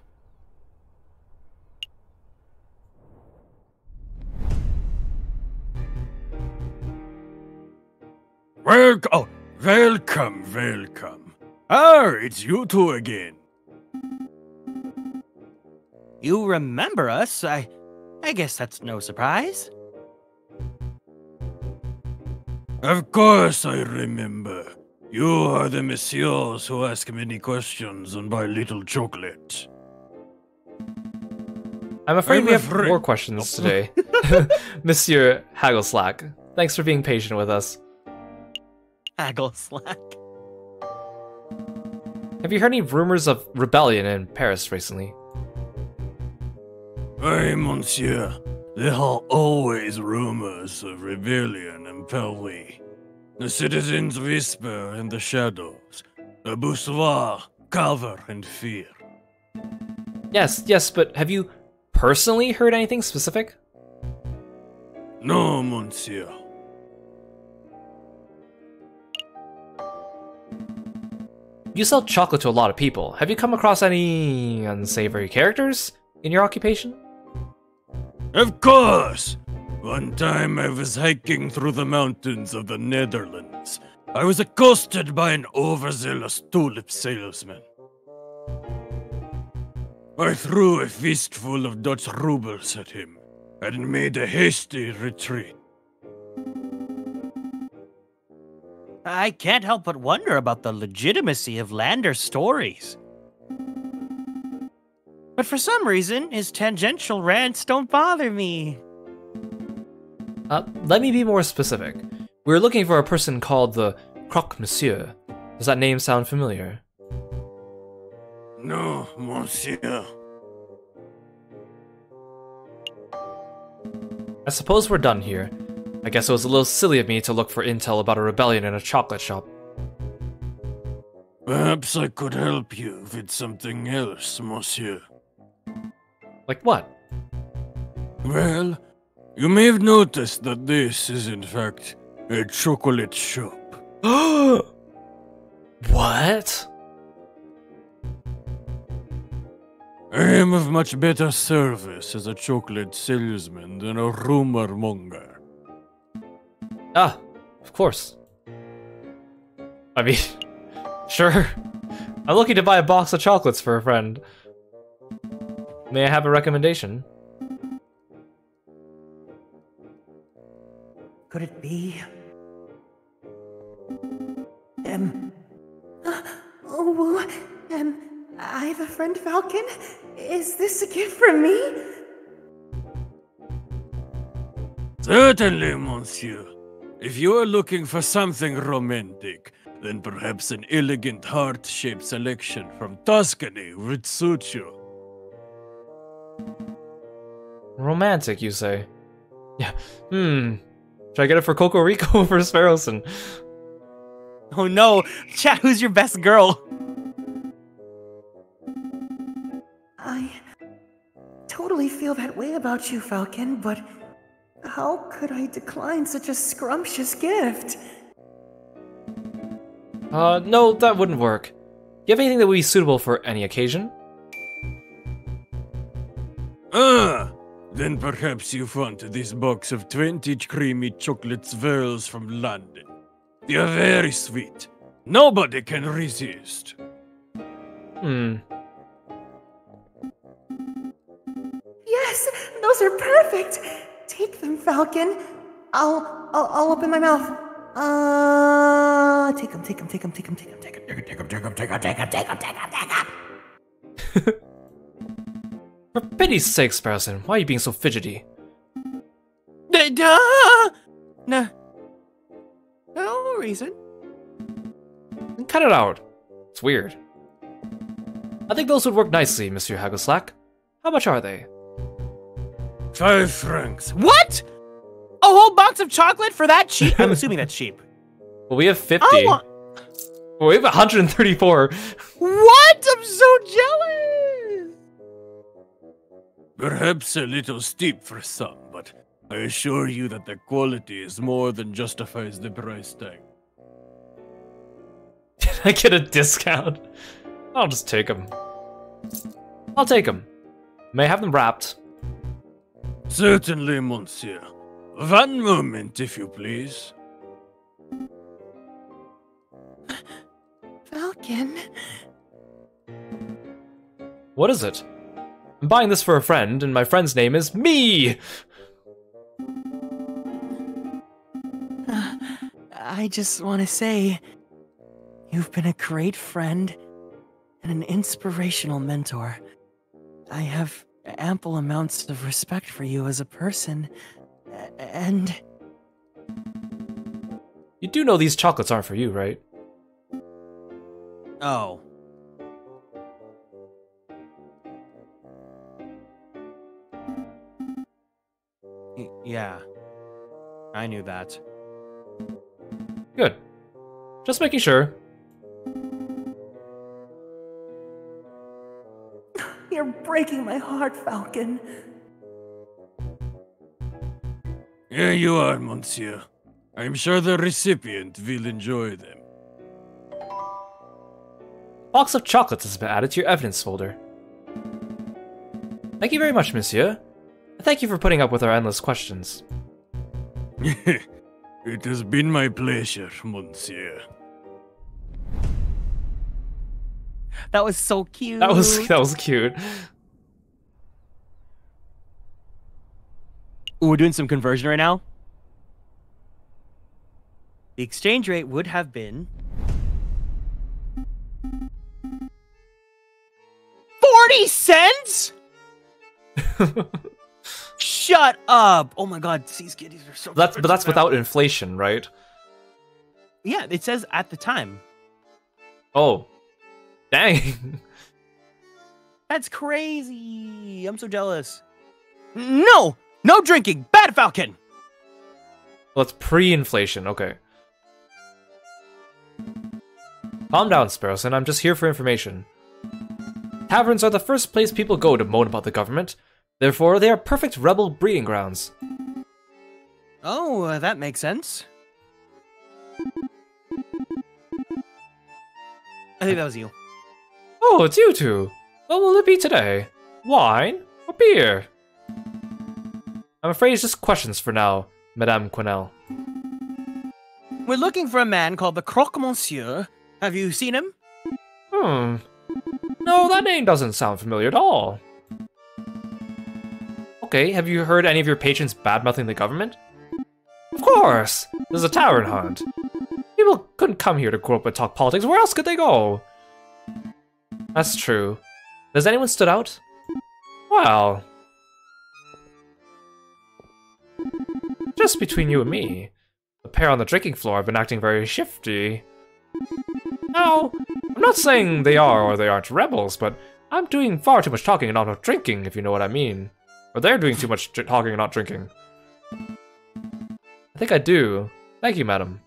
Welcome. Ah, it's you two again. You remember us? I guess that's no surprise. Of course I remember. You are the messieurs who ask many questions and buy little chocolate. I'm afraid I'm we have afraid- more questions today. Monsieur Haggleslack, thanks for being patient with us. Haggle slack. Have you heard any rumors of rebellion in Paris recently? Aye, monsieur. There are always rumors of rebellion in Paris. The citizens whisper in the shadows. The bourgeois cover in fear. Yes, but have you personally heard anything specific? No, monsieur. You sell chocolate to a lot of people. Have you come across any unsavory characters in your occupation? Of course! One time I was hiking through the mountains of the Netherlands. I was accosted by an overzealous tulip salesman. I threw a fistful of Dutch rubles at him and made a hasty retreat. I can't help but wonder about the legitimacy of Lander's stories. But for some reason, his tangential rants don't bother me. Let me be more specific. We're looking for a person called the Croque Monsieur. Does that name sound familiar? No, monsieur. I suppose we're done here. I guess it was a little silly of me to look for intel about a rebellion in a chocolate shop. Perhaps I could help you with something else, monsieur. Like what? Well, you may have noticed that this is in fact a chocolate shop. What? I am of much better service as a chocolate salesman than a rumor monger. Ah, of course. I mean, sure. I'm looking to buy a box of chocolates for a friend. May I have a recommendation? Could it be? I have a friend, Falcon. Is this a gift from me? Certainly, monsieur. If you are looking for something romantic, then perhaps an elegant heart-shaped selection from Tuscany would suit you. Romantic, you say? Yeah, Should I get it for Coco Rico or for Sparrowson? Oh no! Chat, who's your best girl? I totally feel that way about you, Falcon, but how could I decline such a scrumptious gift? No, that wouldn't work. You have anything that would be suitable for any occasion? Ah! Then perhaps you want this box of 20 creamy chocolate swirls from London. They are very sweet. Nobody can resist. Yes, those are perfect. Take them, Falcon. I'll open my mouth. Take them. For pity's sake, Sparrowson, why are you being so fidgety? No reason. Then cut it out. It's weird. I think those would work nicely, Monsieur Haggleslack. How much are they? 5 francs. What? A whole box of chocolate for that cheap? I'm assuming that's cheap. Well, we have 50. I Well, we have 134. What? I'm so jealous! Perhaps a little steep for some, but I assure you that the quality is more than justifies the price tag. Can I get a discount? I'll just take them. I'll take them. May I have them wrapped? Certainly, monsieur. One moment, if you please. Falcon, What is it? I'm buying this for a friend, and my friend's name is me! I just want to say, you've been a great friend and an inspirational mentor. I have ample amounts of respect for you as a person, and... You do know these chocolates aren't for you, right? Oh. Yeah. I knew that. Good. Just making sure. You're breaking my heart, Falcon. Here you are, monsieur. I'm sure the recipient will enjoy them. Box of chocolates has been added to your evidence folder. Thank you very much, monsieur. Thank you for putting up with our endless questions. It has been my pleasure, monsieur. That was so cute. That was cute. Ooh, we're doing some conversion right now. The exchange rate would have been 40 cents? Shut up. Oh my god, these kitties are so But that's without inflation, right? Yeah, it says at the time. Oh. Dang. That's crazy. I'm so jealous. No! No drinking! Bad Falcon! Well, it's pre-inflation, okay. Calm down, Sparrowson, I'm just here for information. Taverns are the first place people go to moan about the government. Therefore, they are perfect rebel breeding grounds. Oh, that makes sense. I think that was you. Oh, it's you two. What will it be today? Wine or beer? I'm afraid it's just questions for now, Madame Quinnell. We're looking for a man called the Croque Monsieur. Have you seen him? No, that name doesn't sound familiar at all. Okay, have you heard any of your patrons bad-mouthing the government? Of course! There's a tavern hunt. People couldn't come here to grow up and talk politics. Where else could they go? That's true. Has anyone stood out? Well... just between you and me, the pair on the drinking floor have been acting very shifty. Now, I'm not saying they are or they aren't rebels, but I'm doing far too much talking and not enough drinking, if you know what I mean. Or they're doing too much talking and not drinking. I think I do. Thank you, madam.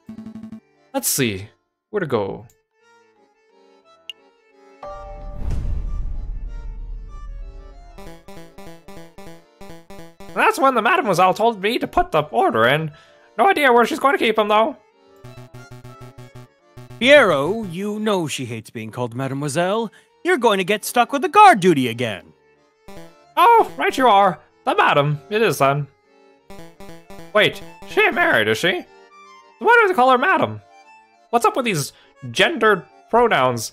Let's see. Where to go? That's when the mademoiselle told me to put the order in. No idea where she's going to keep him, though. Kiro, you know she hates being called Mademoiselle. You're going to get stuck with the guard duty again. Oh, right you are. The madam. It is, then. Wait, she ain't married, is she? Why do they call her madam? What's up with these gendered pronouns?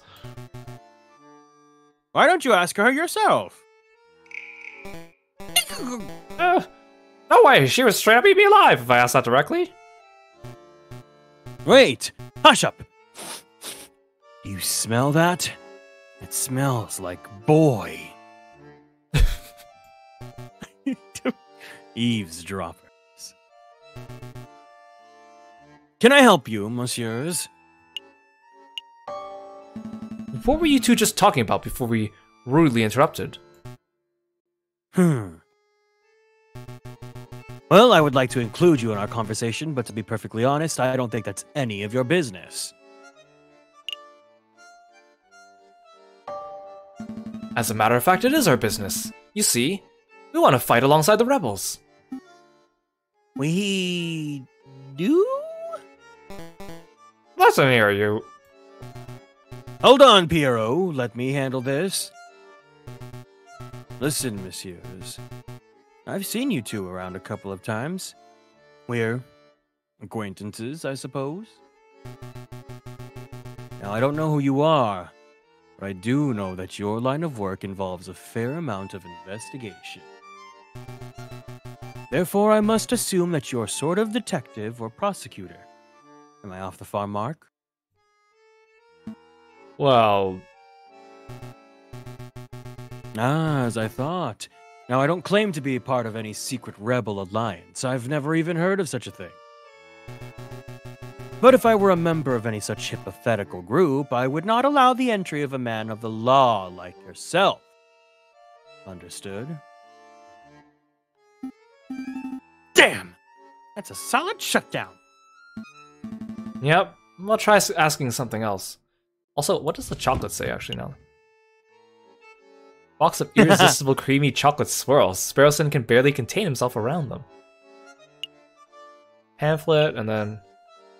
Why don't you ask her yourself? No way, she would straight up eat me alive if I asked that directly. Wait, hush up. Do you smell that? It smells like boy. Eavesdroppers. Can I help you, messieurs? What were you two just talking about before we rudely interrupted? Well, I would like to include you in our conversation, but to be perfectly honest, I don't think that's any of your business. As a matter of fact, it is our business. You see, we want to fight alongside the rebels. We do? Listen here, you. Hold on, Kiro. Let me handle this. Listen, messieurs. I've seen you two around a couple of times. We're acquaintances, I suppose. Now, I don't know who you are, but I do know that your line of work involves a fair amount of investigation. Therefore, I must assume that you're sort of detective or prosecutor. Am I off the farm mark? Well, Ah, as I thought. Now, I don't claim to be part of any secret rebel alliance. I've never even heard of such a thing. But if I were a member of any such hypothetical group, I would not allow the entry of a man of the law like yourself. Understood? Damn! That's a solid shutdown. yep. I'll try asking something else. Also, what does the chocolate say actually now? Box of irresistible creamy chocolate swirls. Sparrowson can barely contain himself around them. Pamphlet, and then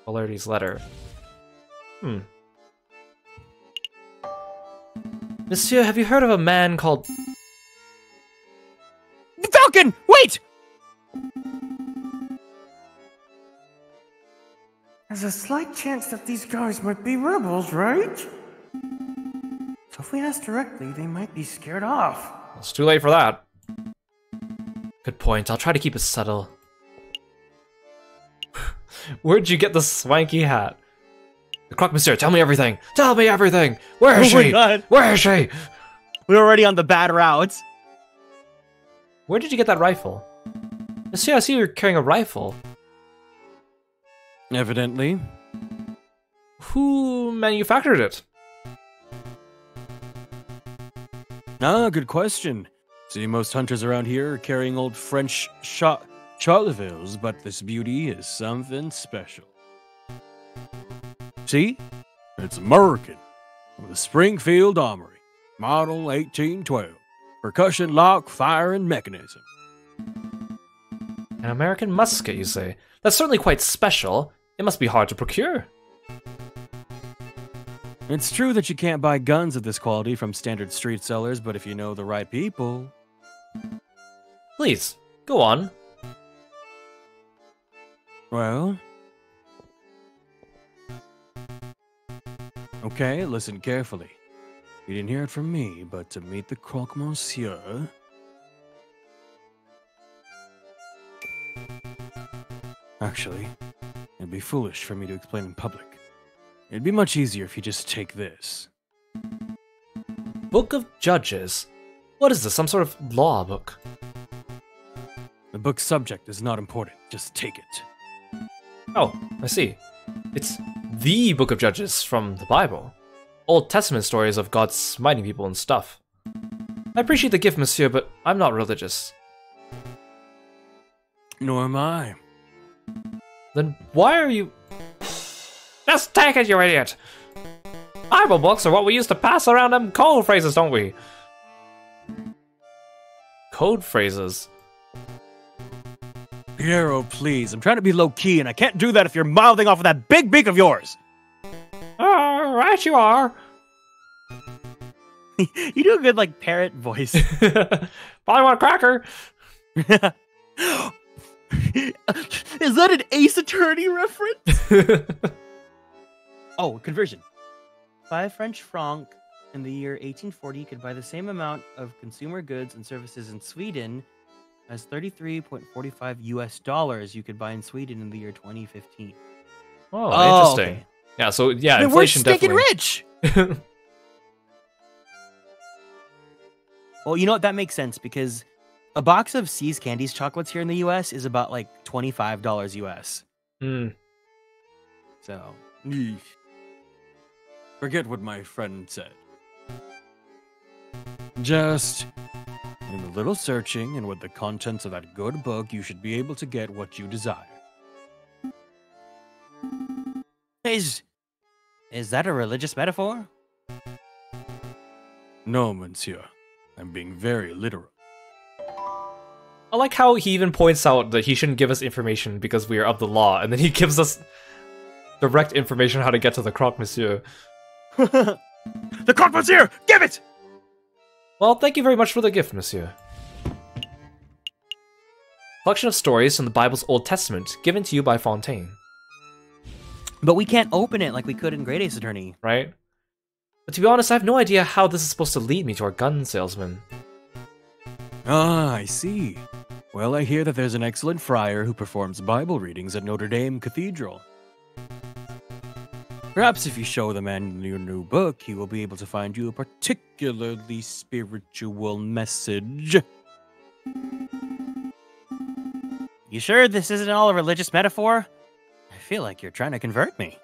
Valerity's letter. Monsieur, have you heard of a man called... Falcon! Wait! There's a slight chance that these guys might be rebels, right? So if we ask directly, they might be scared off. It's too late for that. Good point. I'll try to keep it subtle. Where'd you get the swanky hat? The Croque Monsieur, tell me everything! Tell me everything! Where is Oh my she? God. Where is she? We're already on the bad route. Where did you get that rifle? Monsieur, I see you're carrying a rifle. Evidently. Who manufactured it? Ah, good question. See, most hunters around here are carrying old French Charlevilles, but this beauty is something special. See? It's American. With a Springfield Armory. Model 1812. Percussion lock, firing mechanism. An American musket, you say? That's certainly quite special. It must be hard to procure. It's true that you can't buy guns of this quality from standard street sellers, but if you know the right people... Please, go on. Well... Okay, listen carefully. You didn't hear it from me, but to meet the Croque Monsieur... Actually, it'd be foolish for me to explain in public. It'd be much easier if you just take this. Book of Judges? What is this, some sort of law book? The book's subject is not important, just take it. Oh, I see. It's the Book of Judges from the Bible. Old Testament stories of God smiting people and stuff. I appreciate the gift, monsieur, but I'm not religious. Nor am I. Then why are you... Just take it, you idiot! Bible books are what we used to pass around them code phrases, don't we? Code phrases? Kiro, please. I'm trying to be low-key, and I can't do that if you're mouthing off of that big beak of yours. Right you are. You do a good, like, parrot voice. Probably want a cracker. Is that an Ace Attorney reference? Oh, conversion. 5 French francs in the year 1840 could buy the same amount of consumer goods and services in Sweden as 33.45 US dollars you could buy in Sweden in the year 2015. Oh, interesting. Okay. Yeah, so yeah, I mean, inflation we're stinking definitely. rich. Well, you know what? That makes sense because a box of See's Candies chocolates here in the US is about like $25 US. Hmm. So, Eesh. Forget what my friend said. Just in a little searching and with the contents of that good book, you should be able to get what you desire. is that a religious metaphor? No, monsieur. I'm being very literal. I like how he even points out that he shouldn't give us information because we are of the law, and then he gives us direct information how to get to the Croque Monsieur. The Croque Monsieur! Give it! Well, thank you very much for the gift, monsieur. Collection of stories from the Bible's Old Testament, given to you by Fontaine. But we can't open it like we could in Great Ace Attorney. Right? But to be honest, I have no idea how this is supposed to lead me to our gun salesman. Ah, I see. Well, I hear that there's an excellent friar who performs Bible readings at Notre Dame Cathedral. Perhaps if you show the man your new book, he will be able to find you a particularly spiritual message. You sure this isn't all a religious metaphor? I feel like you're trying to convert me.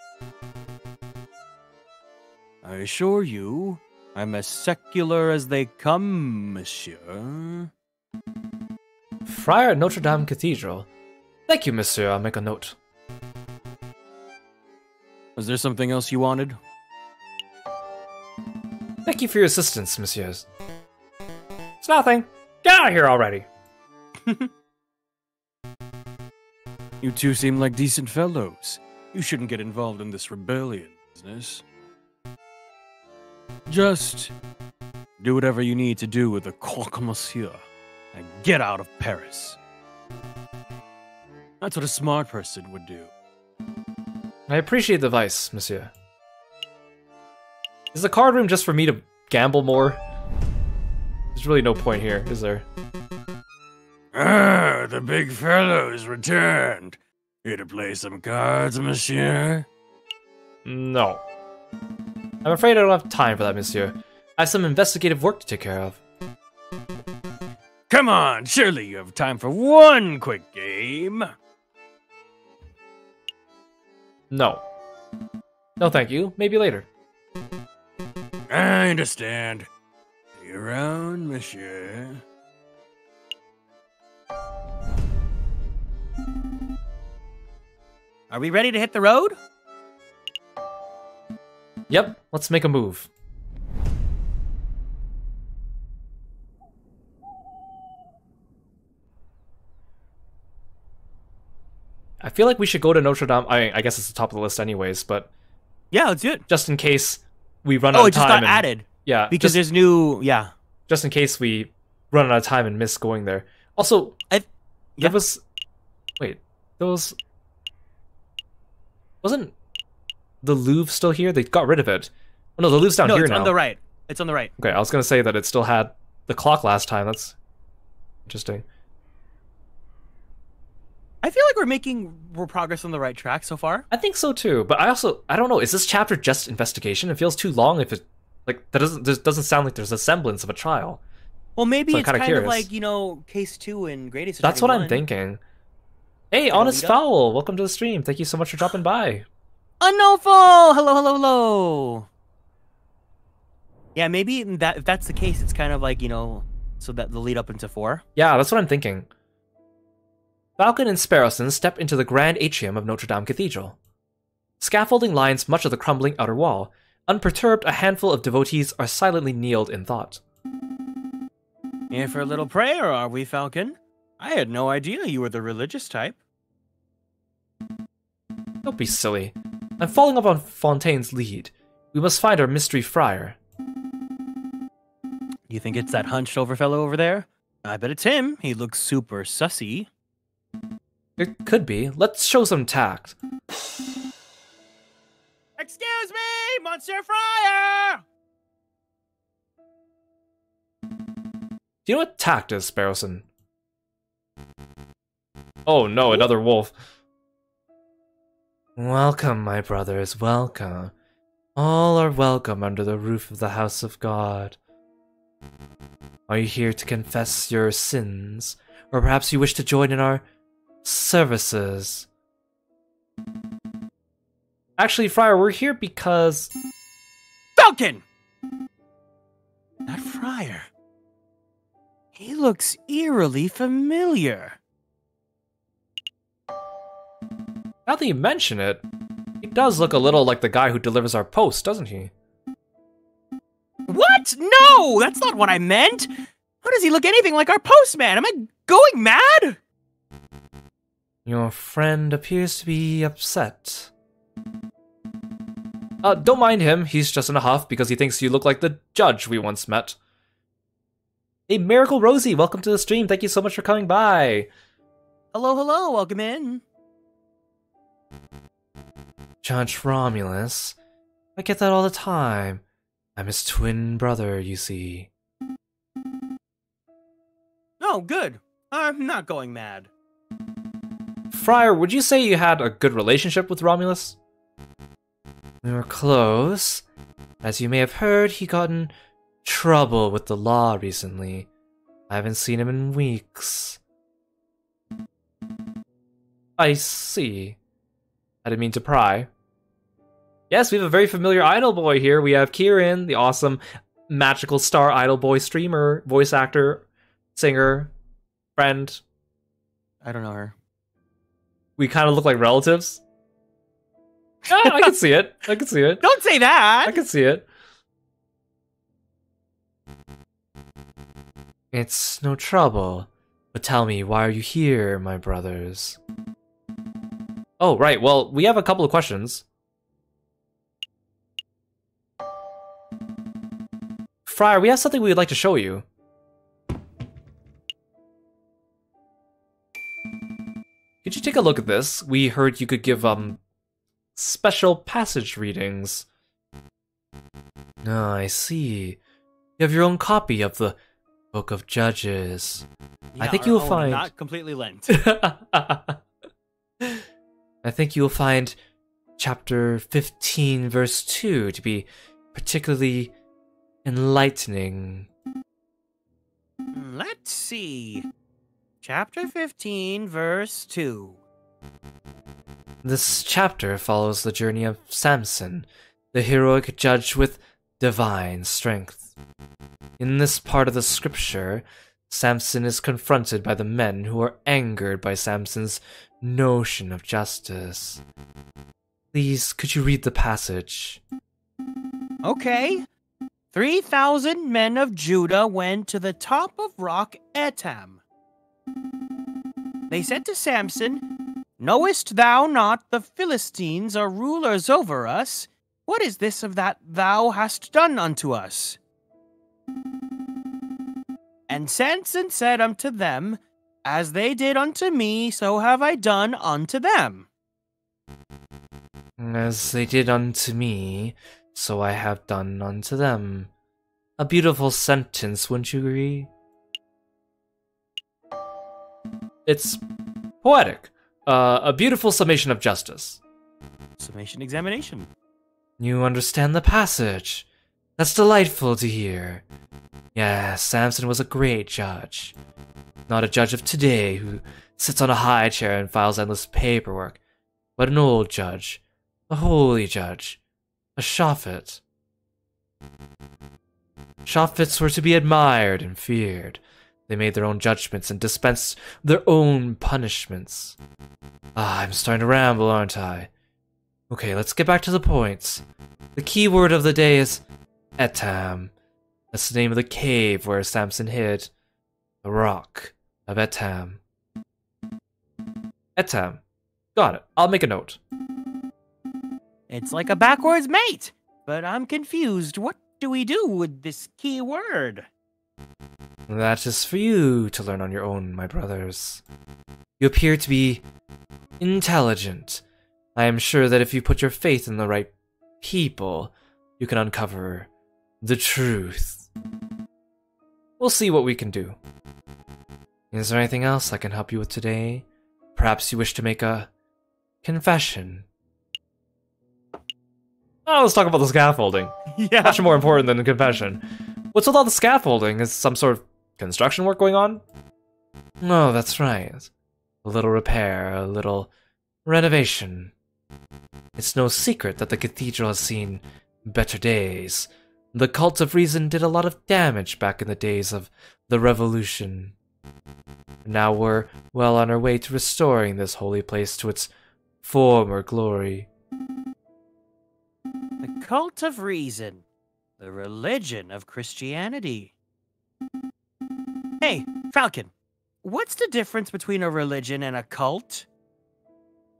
I assure you, I'm as secular as they come, monsieur. Friar at Notre Dame Cathedral. Thank you, monsieur. I'll make a note. Was there something else you wanted? Thank you for your assistance, messieurs. It's nothing. Get out of here already. You two seem like decent fellows. You shouldn't get involved in this rebellion business. Just do whatever you need to do with the croque monsieur and get out of Paris. That's what a smart person would do. I appreciate the advice, monsieur. Is the card room just for me to gamble more? There's really no point here, is there? Ah, the big fellow's returned. Here to play some cards, monsieur? No. I'm afraid I don't have time for that, monsieur. I have some investigative work to take care of. Come on, surely you have time for one quick game. No. No, thank you. Maybe later. I understand. See you around, monsieur. Are we ready to hit the road? Yep, let's make a move. I feel like we should go to Notre Dame. I guess it's the top of the list anyways, but Yeah, let's do it. just in case we run out Oh, of it just time. got added. Yeah, Because just, there's new, yeah. just in case we run out of time and miss going there. Also, Yeah. there was... Wait, there was... Wasn't the Louvre still here? They got rid of it. Oh no, the Louvre's down No, here it's now. on the right. It's on the right. Okay, I was gonna say that it still had the clock last time. That's interesting. I feel like we're making more progress on the right track so far. I think so too, but I don't know. Is this chapter just investigation? It feels too long. If it like that doesn't sound like there's a semblance of a trial. Well, maybe So I'm it's kinda kind curious. of like, you know, case 2 in Greatest That's what Attorney I'm 1. thinking. Hey, Can I Honest lead up? Fowl, welcome to the stream. Thank you so much for dropping by. Unofo! Hello, hello, hello! Yeah, maybe if that's the case, it's kind of like, you know, so that the lead up into 4. Yeah, that's what I'm thinking. Falcon and Sparrowson step into the grand atrium of Notre Dame Cathedral. Scaffolding lines much of the crumbling outer wall. Unperturbed, a handful of devotees are silently kneeled in thought. Here for a little prayer, are we, Falcon? I had no idea you were the religious type. Don't be silly. I'm following up on Fontaine's lead. We must find our mystery friar. You think it's that hunched over fellow over there? I bet it's him. He looks super sussy. It could be. Let's show some tact. Excuse me, Monsieur Friar! Do you know what tact is, Sparrowson? Oh no, another wolf. Welcome, my brothers, welcome. All are welcome under the roof of the house of God. Are you here to confess your sins? Or perhaps you wish to join in our services? Actually, Friar, we're here because... Falcon! That friar. He looks eerily familiar. Now that you mention it, he does look a little like the guy who delivers our post, doesn't he? What? No, that's not what I meant. How does he look anything like our postman? Am I going mad? Your friend appears to be upset. Don't mind him, he's just in a huff because he thinks you look like the judge we once met. Hey, Miracle Rosie, welcome to the stream. Thank you so much for coming by. Hello, hello, welcome in. Judge Romulus. I get that all the time. I'm his twin brother, you see. Oh, good. I'm not going mad. Friar, would you say you had a good relationship with Romulus? We were close. As you may have heard, he got in trouble with the law recently. I haven't seen him in weeks. I see. I didn't mean to pry. Yes, we have a very familiar Idol Boy here. We have Kieran, the awesome magical star Idol Boy streamer, voice actor, singer, friend. I don't know her. We kind of look like relatives. I can see it. I can see it. Don't say that! I can see it. It's no trouble. But tell me, why are you here, my brothers? Oh, right. Well, we have a couple of questions. Friar, we have something we would like to show you. Could you take a look at this? We heard you could give, special passage readings. Ah, I see. You have your own copy of the Book of Judges. Yeah, I think you will find... Not completely lent. I think you will find chapter 15, verse 2 to be particularly enlightening. Let's see. Chapter 15, verse 2. This chapter follows the journey of Samson, the heroic judge with divine strength. In this part of the scripture, Samson is confronted by the men who are angered by Samson's notion of justice. Please, could you read the passage? Okay. 3,000 men of Judah went to the top of rock Etam. They said to Samson, "Knowest thou not the Philistines are rulers over us? What is this of that thou hast done unto us?" And Samson said unto them, "As they did unto me, so have I done unto them." As they did unto me, so I have done unto them. A beautiful sentence, wouldn't you agree? It's poetic. A beautiful summation of justice. Summation examination. You understand the passage. That's delightful to hear. Yes, Samson was a great judge. Not a judge of today who sits on a high chair and files endless paperwork, but an old judge, a holy judge, a Shophet. Shophets were to be admired and feared. They made their own judgments and dispensed their own punishments. Ah, I'm starting to ramble, aren't I? Okay, let's get back to the points. The key word of the day is Etam. That's the name of the cave where Samson hid. The rock of Etam. Etam. Got it. I'll make a note. It's like a backwards mate, but I'm confused. What do we do with this key word? That is for you to learn on your own, my brothers. You appear to be intelligent. I am sure that if you put your faith in the right people, you can uncover the truth. We'll see what we can do. Is there anything else I can help you with today? Perhaps you wish to make a confession. Oh, let's talk about the scaffolding. Yeah. Much more important than the confession. What's with all the scaffolding? Is some sort of construction work going on? Oh, that's right. A little repair, a little renovation. It's no secret that the cathedral has seen better days. The cult of reason did a lot of damage back in the days of the revolution. Now we're well on our way to restoring this holy place to its former glory. The cult of reason. The religion of Christianity. Hey, Falcon. What's the difference between a religion and a cult?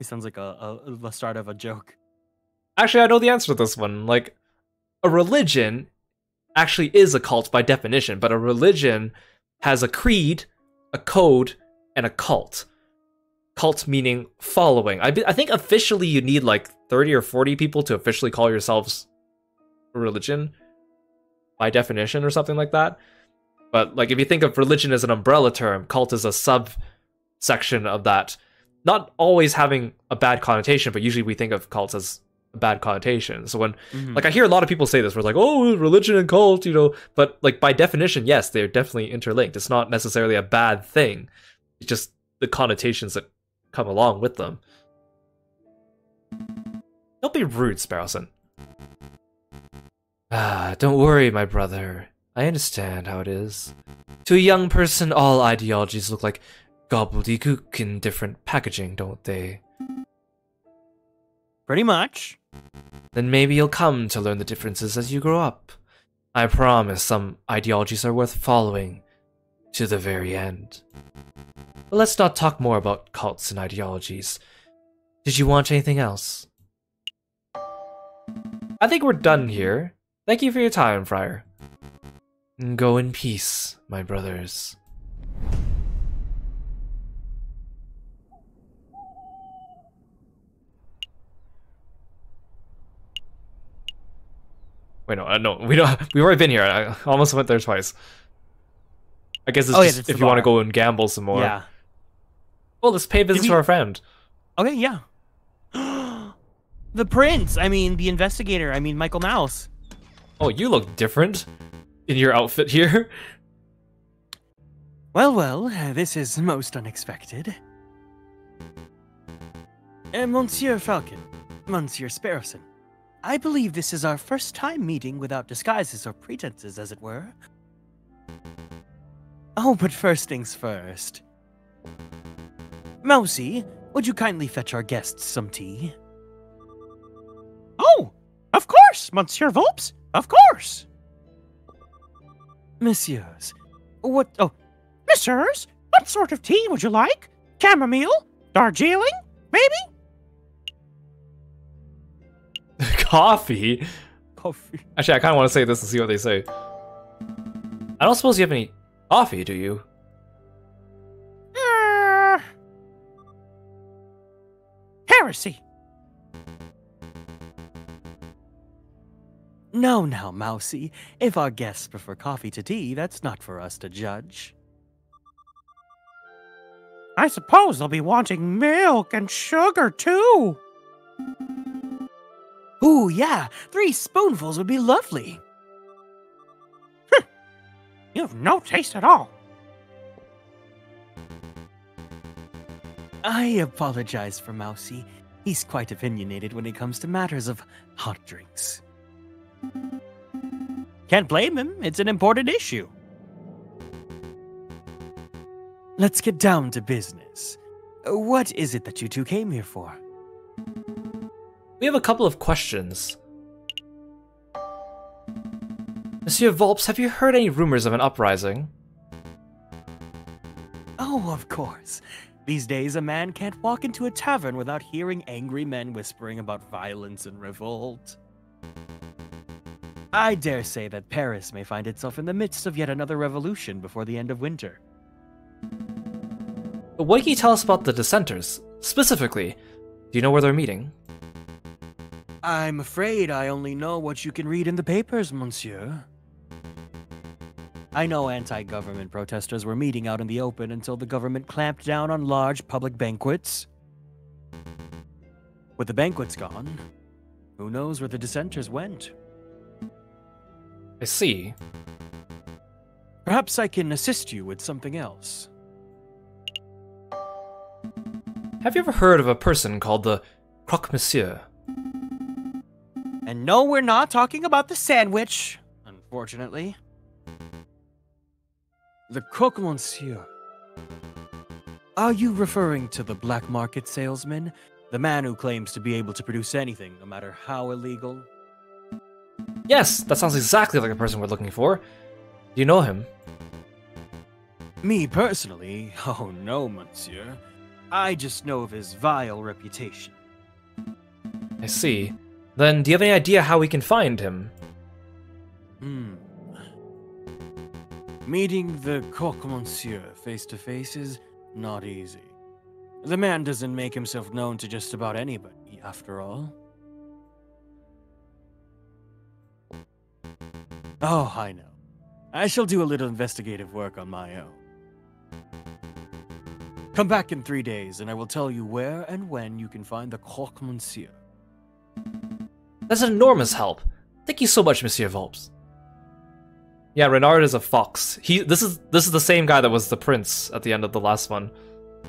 It sounds like the start of a joke. Actually, I know the answer to this one. Like, a religion actually is a cult by definition, but a religion has a creed, a code, and a cult. Cult meaning following. I think officially you need like 30 or 40 people to officially call yourselves a religion. by definition or something like that. But like if you think of religion as an umbrella term, cult is a subsection of that. Not always having a bad connotation, but usually we think of cults as a bad connotation. So when like I hear a lot of people say this, we're like, oh, religion and cult, but like by definition, yes, they're definitely interlinked. It's not necessarily a bad thing. It's just the connotations that come along with them. Don't be rude, Sparrowson. Don't worry, my brother. I understand how it is. To a young person, all ideologies look like gobbledygook in different packaging, don't they? Pretty much. Then maybe you'll come to learn the differences as you grow up. I promise some ideologies are worth following to the very end. But let's not talk more about cults and ideologies. Did you want anything else? I think we're done here. Thank you for your time, Friar. Go in peace, my brothers. Wait, no, we don't. We've already been here. I almost went there twice. I guess it's just if you want to go and gamble some more. Yeah. Well, let's pay a visit to our friend. Okay, yeah. The prince. I mean, the investigator. I mean, Michael Mouse. Oh, you look different in your outfit here. Well, this is most unexpected. Monsieur Falcon, Monsieur Sparrowson, I believe this is our first time meeting without disguises or pretenses, as it were. Oh, but first things first. Mousy, would you kindly fetch our guests some tea? Oh, of course, Monsieur Volps, of course. Messieurs, Messieurs, what sort of tea would you like? Chamomile? Darjeeling? Maybe? Coffee? Coffee. Actually, I kind of want to say this and see what they say. I don't suppose you have any coffee, do you? Heresy. No, now, Mousy. If our guests prefer coffee to tea, that's not for us to judge. I suppose they'll be wanting milk and sugar, too. Ooh, yeah. 3 spoonfuls would be lovely. You've no taste at all. I apologize for Mousy. He's quite opinionated when it comes to matters of hot drinks. Can't blame him. It's an important issue. Let's get down to business. What is it that you two came here for? We have a couple of questions. Monsieur Volps, have you heard any rumors of an uprising? Oh, of course. These days, a man can't walk into a tavern without hearing angry men whispering about violence and revolt. I dare say that Paris may find itself in the midst of yet another revolution before the end of winter. But what can you tell us about the dissenters? Specifically, do you know where they're meeting? I'm afraid I only know what you can read in the papers, monsieur. I know anti-government protesters were meeting out in the open until the government clamped down on large public banquets. With the banquets gone, who knows where the dissenters went? I see. Perhaps I can assist you with something else. Have you ever heard of a person called the Croque Monsieur? And no, we're not talking about the sandwich, unfortunately. The Croque Monsieur. Are you referring to the black market salesman? The man who claims to be able to produce anything, no matter how illegal? Yes, that sounds exactly like the person we're looking for. Do you know him? Me personally? Oh no, monsieur. I just know of his vile reputation. I see. Then, do you have any idea how we can find him? Meeting the Croque Monsieur face to face is not easy. The man doesn't make himself known to just about anybody, after all. Oh, I know. I shall do a little investigative work on my own. Come back in 3 days, and I will tell you where and when you can find the Croque Monsieur. That's an enormous help. Thank you so much, Monsieur Volps. Yeah, Renard is a fox. This is the same guy that was the prince at the end of the last one.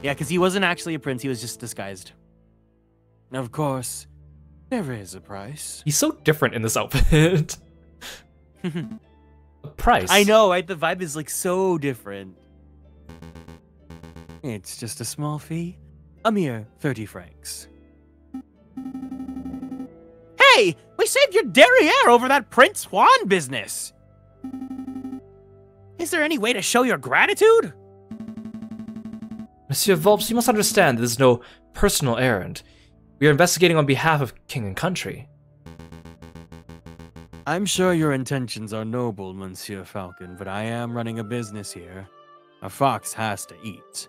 Yeah, because he wasn't actually a prince, he was just disguised. Of course, there is a price. He's so different in this outfit. A price? I know, right? The vibe is like so different. It's just a small fee. A mere 30 francs. Hey, we saved your derriere over that Prince Juan business. Is there any way to show your gratitude? Monsieur Volps, you must understand this is no personal errand. We are investigating on behalf of king and country. I'm sure your intentions are noble, Monsieur Falcon, but I am running a business here. A fox has to eat.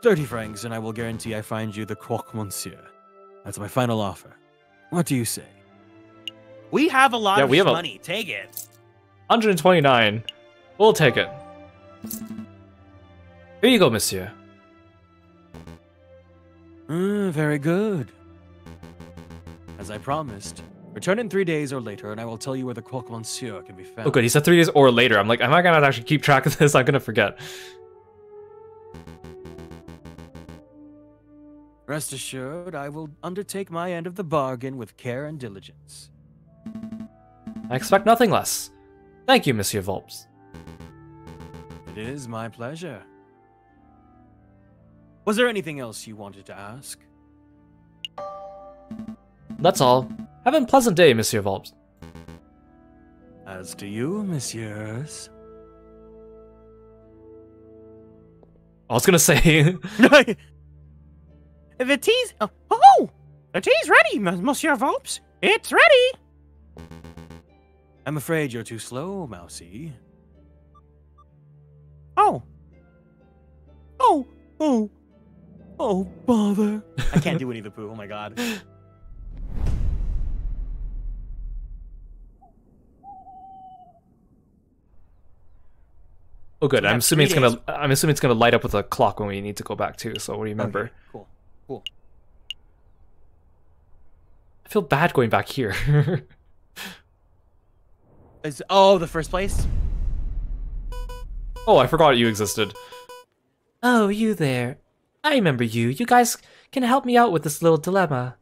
30 francs, and I will guarantee I find you the Croque Monsieur. That's my final offer. What do you say? We have a lot of we have money. Take it. 129. We'll take it. Here you go, monsieur. Very good. As I promised, return in 3 days or later, and I will tell you where the Croque Monsieur can be found. Oh, good. He said 3 days or later. I'm like, am I gonna actually keep track of this? I'm gonna forget. Rest assured, I will undertake my end of the bargain with care and diligence. I expect nothing less. Thank you, Monsieur Volps. It is my pleasure. Was there anything else you wanted to ask? That's all. Have a pleasant day, Monsieur Volps. As to you, messieurs. I was gonna say... The tea's... Oh! The tea's ready, Monsieur Volps. It's ready! I'm afraid you're too slow, Mousy. Oh. Oh, bother. I can't do Winnie the Pooh, oh my god. Oh, good. Yeah, I'm assuming 3 days. I'm assuming it's gonna light up with a clock when we need to go back too. So remember. Okay, cool. Cool. I feel bad going back here. Oh, the first place? Oh, I forgot you existed. Oh, you there. I remember you. You guys can help me out with this little dilemma.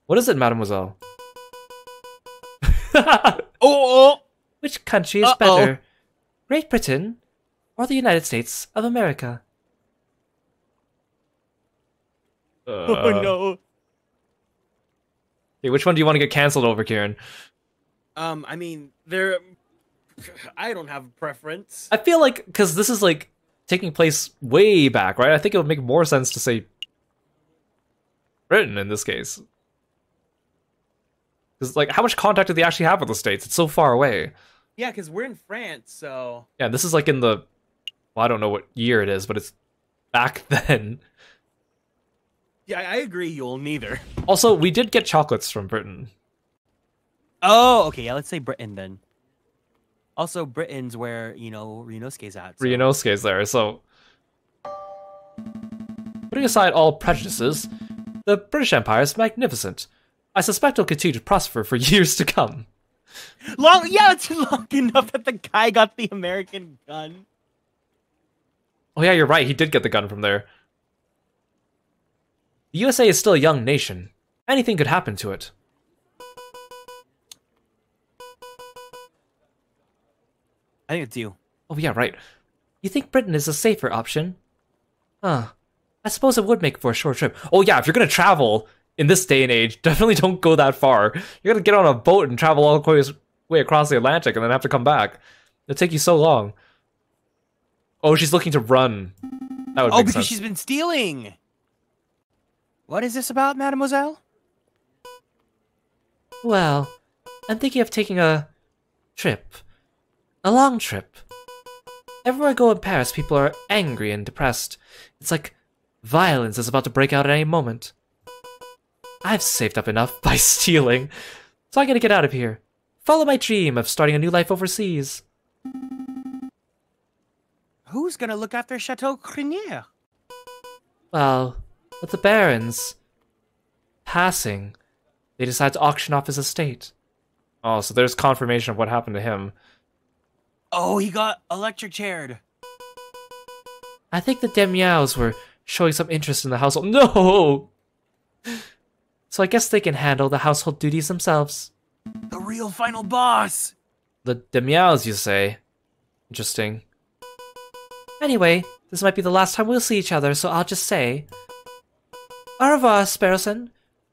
What is it, mademoiselle? Oh! Which country is better? Great Britain or the United States of America? Oh no. Okay, which one do you want to get cancelled over, Kieran? I mean, I don't have a preference. I feel like, because this is like taking place way back, right? I think it would make more sense to say Britain in this case. Because, like, how much contact do they actually have with the States? It's so far away. Yeah, because we're in France, so... Yeah, this is like in the... Well, I don't know what year it is, but it's back then. Yeah, I agree, you'll neither. Also, we did get chocolates from Britain. Oh, okay, yeah, let's say Britain then. Also, Britain's where, Ryunosuke's at. So. Ryunosuke's there, so... Putting aside all prejudices, the British Empire is magnificent. I suspect it'll continue to prosper for years to come. It's long enough that the guy got the American gun. Oh yeah, you're right, he did get the gun from there. The USA is still a young nation. Anything could happen to it. I think it's you. Oh yeah, right. You think Britain is a safer option? Huh. I suppose it would make for a short trip. Oh yeah, if you're gonna travel in this day and age, definitely don't go that far. You're gonna get on a boat and travel all the way across the Atlantic and then have to come back. It'll take you so long. Oh, she's looking to run. That would make because sense. she's been stealing. What is this about, mademoiselle? Well, I'm thinking of taking a trip. A long trip. Everywhere I go in Paris, people are angry and depressed. It's like violence is about to break out at any moment. I've saved up enough by stealing. So I gotta get out of here. Follow my dream of starting a new life overseas. Who's gonna look after Chateau Crinier? Well, with the Baron's passing, they decided to auction off his estate. Oh, so there's confirmation of what happened to him. Oh, he got electric chaired. I think the Demiaos were showing some interest in the household. No! So I guess they can handle the household duties themselves. The real final boss. The Demiaos, you say? Interesting. Anyway, this might be the last time we'll see each other, so I'll just say... Au revoir, Sparrowson.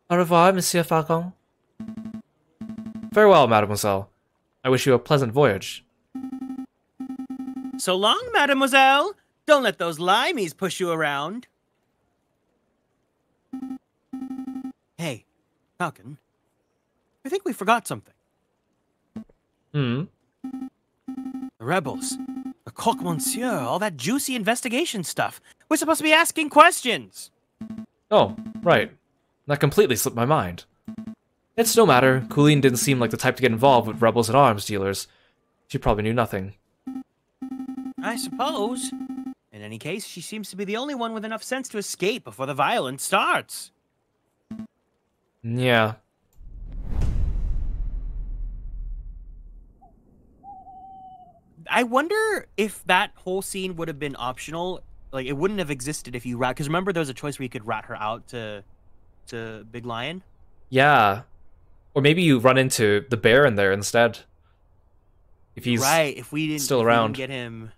Au revoir, Monsieur Falcon. Farewell, mademoiselle. I wish you a pleasant voyage. So long, mademoiselle. Don't let those limeys push you around. Hey, Falcon. I think we forgot something. Hmm? The rebels. The Coq Monsieur. All that juicy investigation stuff. We're supposed to be asking questions. Oh, right. That completely slipped my mind. It's no matter. Colleen didn't seem like the type to get involved with rebels and arms dealers. She probably knew nothing. I suppose. In any case, she seems to be the only one with enough sense to escape before the violence starts. Yeah. I wonder if that whole scene would have been optional. Like, it wouldn't have existed if you rat... Because remember, there was a choice where you could rat her out to Big Lion? Yeah. Or maybe you run into the bear in there instead. If he's right, if we didn't, still if we around. didn't get him...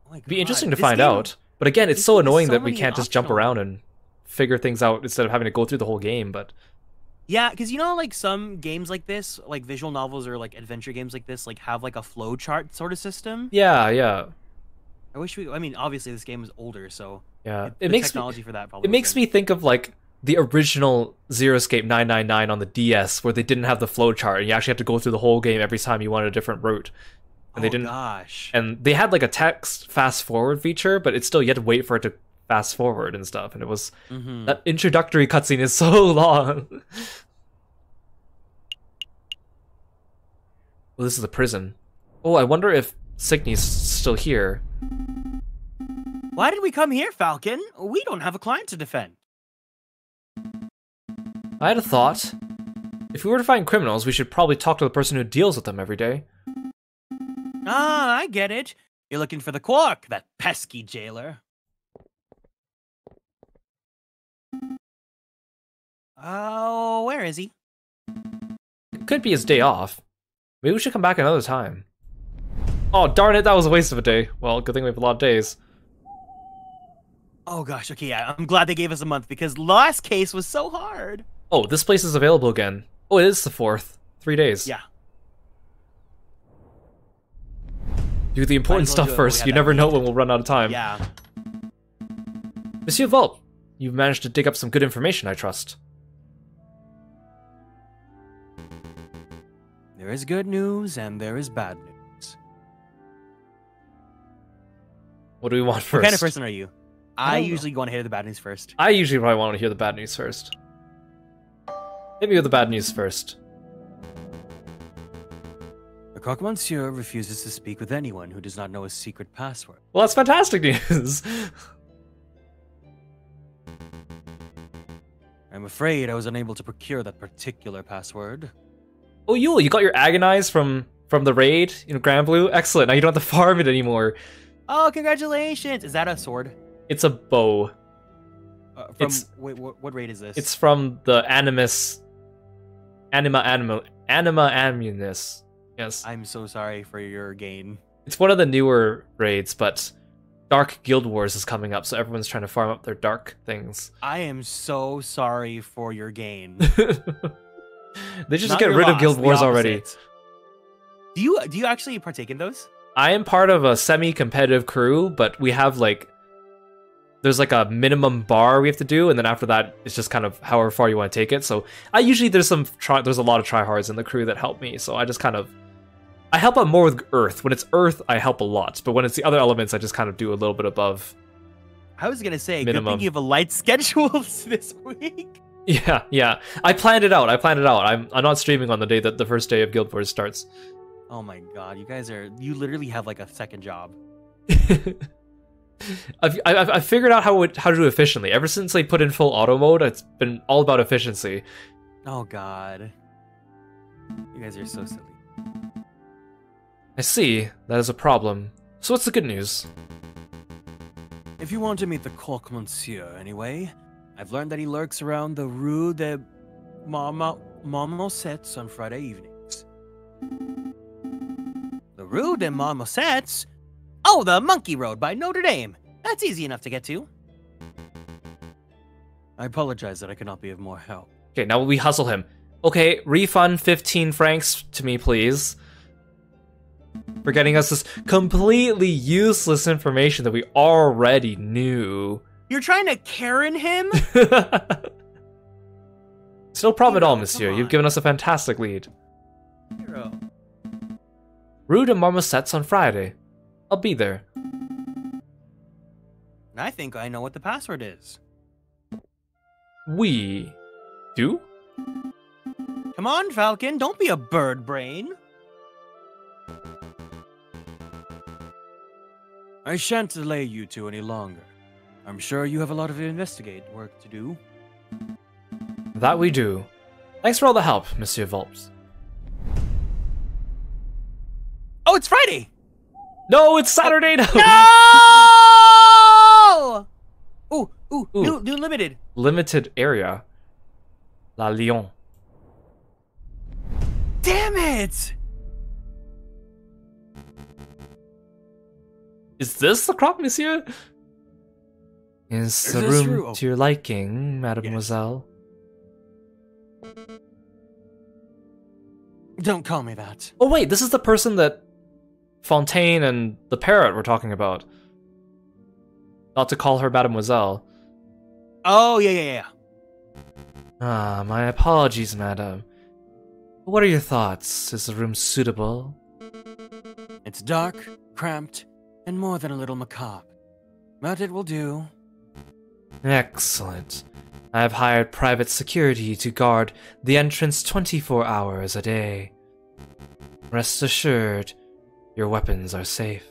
Oh my It'd be God. interesting to This find game- out. But again, it's this so game has annoying so that we many can't just jump optional- around and figure things out instead of having to go through the whole game, but... Yeah, because you know, like, some games like this, like visual novels or like adventure games like this, like have like a flow chart sort of system. Yeah, yeah. I wish we... I mean, obviously this game is older, so... Yeah. The It makes technology me, for that probably it makes me think of like the original Zero Escape 999 on the DS where they didn't have the flowchart and you actually have to go through the whole game every time you wanted a different route. And they didn't gosh. and they had like a text fast forward feature, but it's still you had to wait for it to fast forward and stuff, and it was that introductory cutscene is so long. Well, this is a prison. Oh, I wonder if Signy's still here. Why did we come here, Falcon? We don't have a client to defend. I had a thought. If we were to find criminals, we should probably talk to the person who deals with them every day. Ah, I get it. You're looking for the Quark, that pesky jailer. Oh, where is he? It could be his day off. Maybe we should come back another time. Oh, darn it, that was a waste of a day. Well, good thing we have a lot of days. Oh gosh, okay, yeah, I'm glad they gave us a month because last case was so hard. Oh, this place is available again. Oh, it is the 4th. 3 days. Yeah. Do the important Might as well stuff do it while we first. have You that never know meat. when we'll run out of time. Yeah. Monsieur Vault, you've managed to dig up some good information, I trust. There is good news and there is bad news. What do we want first? What kind of person are you? I don't know. usually want to hear the bad news first. I usually probably want to hear the bad news first. Hit me with the bad news first. The Croque Monsieur refuses to speak with anyone who does not know his secret password. Well, that's fantastic news. I'm afraid I was unable to procure that particular password. Oh, Yule, you got your Agonize from the raid, Grand Blue? Excellent, now you don't have to farm it anymore. Oh, congratulations! Is that a sword? It's a bow. Wait, what raid is this? It's from the Anima Animus. Yes. I'm so sorry for your gain. It's one of the newer raids, but Dark Guild Wars is coming up, so everyone's trying to farm up their dark things. I am so sorry for your gain. They just Not get your rid of loss, Guild the Wars already. opposite. Do you actually partake in those? I am part of a semi-competitive crew, but we have there's like a minimum bar we have to do, and then after that, it's just kind of however far you want to take it. So I usually there's a lot of tryhards in the crew that help me, so I just kind of I help out more with Earth. When it's Earth, I help a lot, but when it's the other elements, I just kind of do a little bit above. I was gonna say, Minimum. good thing you have a light schedule this week. Yeah. I planned it out. I'm not streaming on the day that the first day of Guild Wars starts. Oh my god, you literally have like a second job. I've figured out how to do efficiently. Ever since they put in full auto mode, it's been all about efficiency. Oh god. You guys are so silly. I see. That is a problem. So what's the good news? If you want to meet the Coq Monsieur, anyway, I've learned that he lurks around the Rue de Marmosets on Friday evenings. The Rue de Marmosets? Oh, the Monkey Road by Notre Dame. That's easy enough to get to. I apologize that I cannot be of more help. Okay, now we hustle him. Okay, refund 15 francs to me, please. For getting us this completely useless information that we already knew. You're trying to Karen him? It's no problem at all, Kiro, monsieur. come on. You've given us a fantastic lead. Kiro. Rue de Marmosets on Friday. I'll be there. I think I know what the password is. We do? Come on, Falcon, don't be a bird brain. I shan't delay you two any longer. I'm sure you have a lot of investigate work to do. That we do. Thanks for all the help, Monsieur Volps. Oh, it's Friday! No, it's Saturday now! No! Ooh. New limited. Limited area. La Lyon. Damn it! Is this the croque, monsieur? Is the this room room- to your liking, mademoiselle? Don't call me that. Oh wait, this is the person that Fontaine and the parrot were talking about. Not to call her mademoiselle. Oh, yeah. Ah, my apologies, madam. What are your thoughts? Is the room suitable? It's dark, cramped, and more than a little macabre. But it will do. Excellent. I have hired private security to guard the entrance 24 hours a day. Rest assured, your weapons are safe.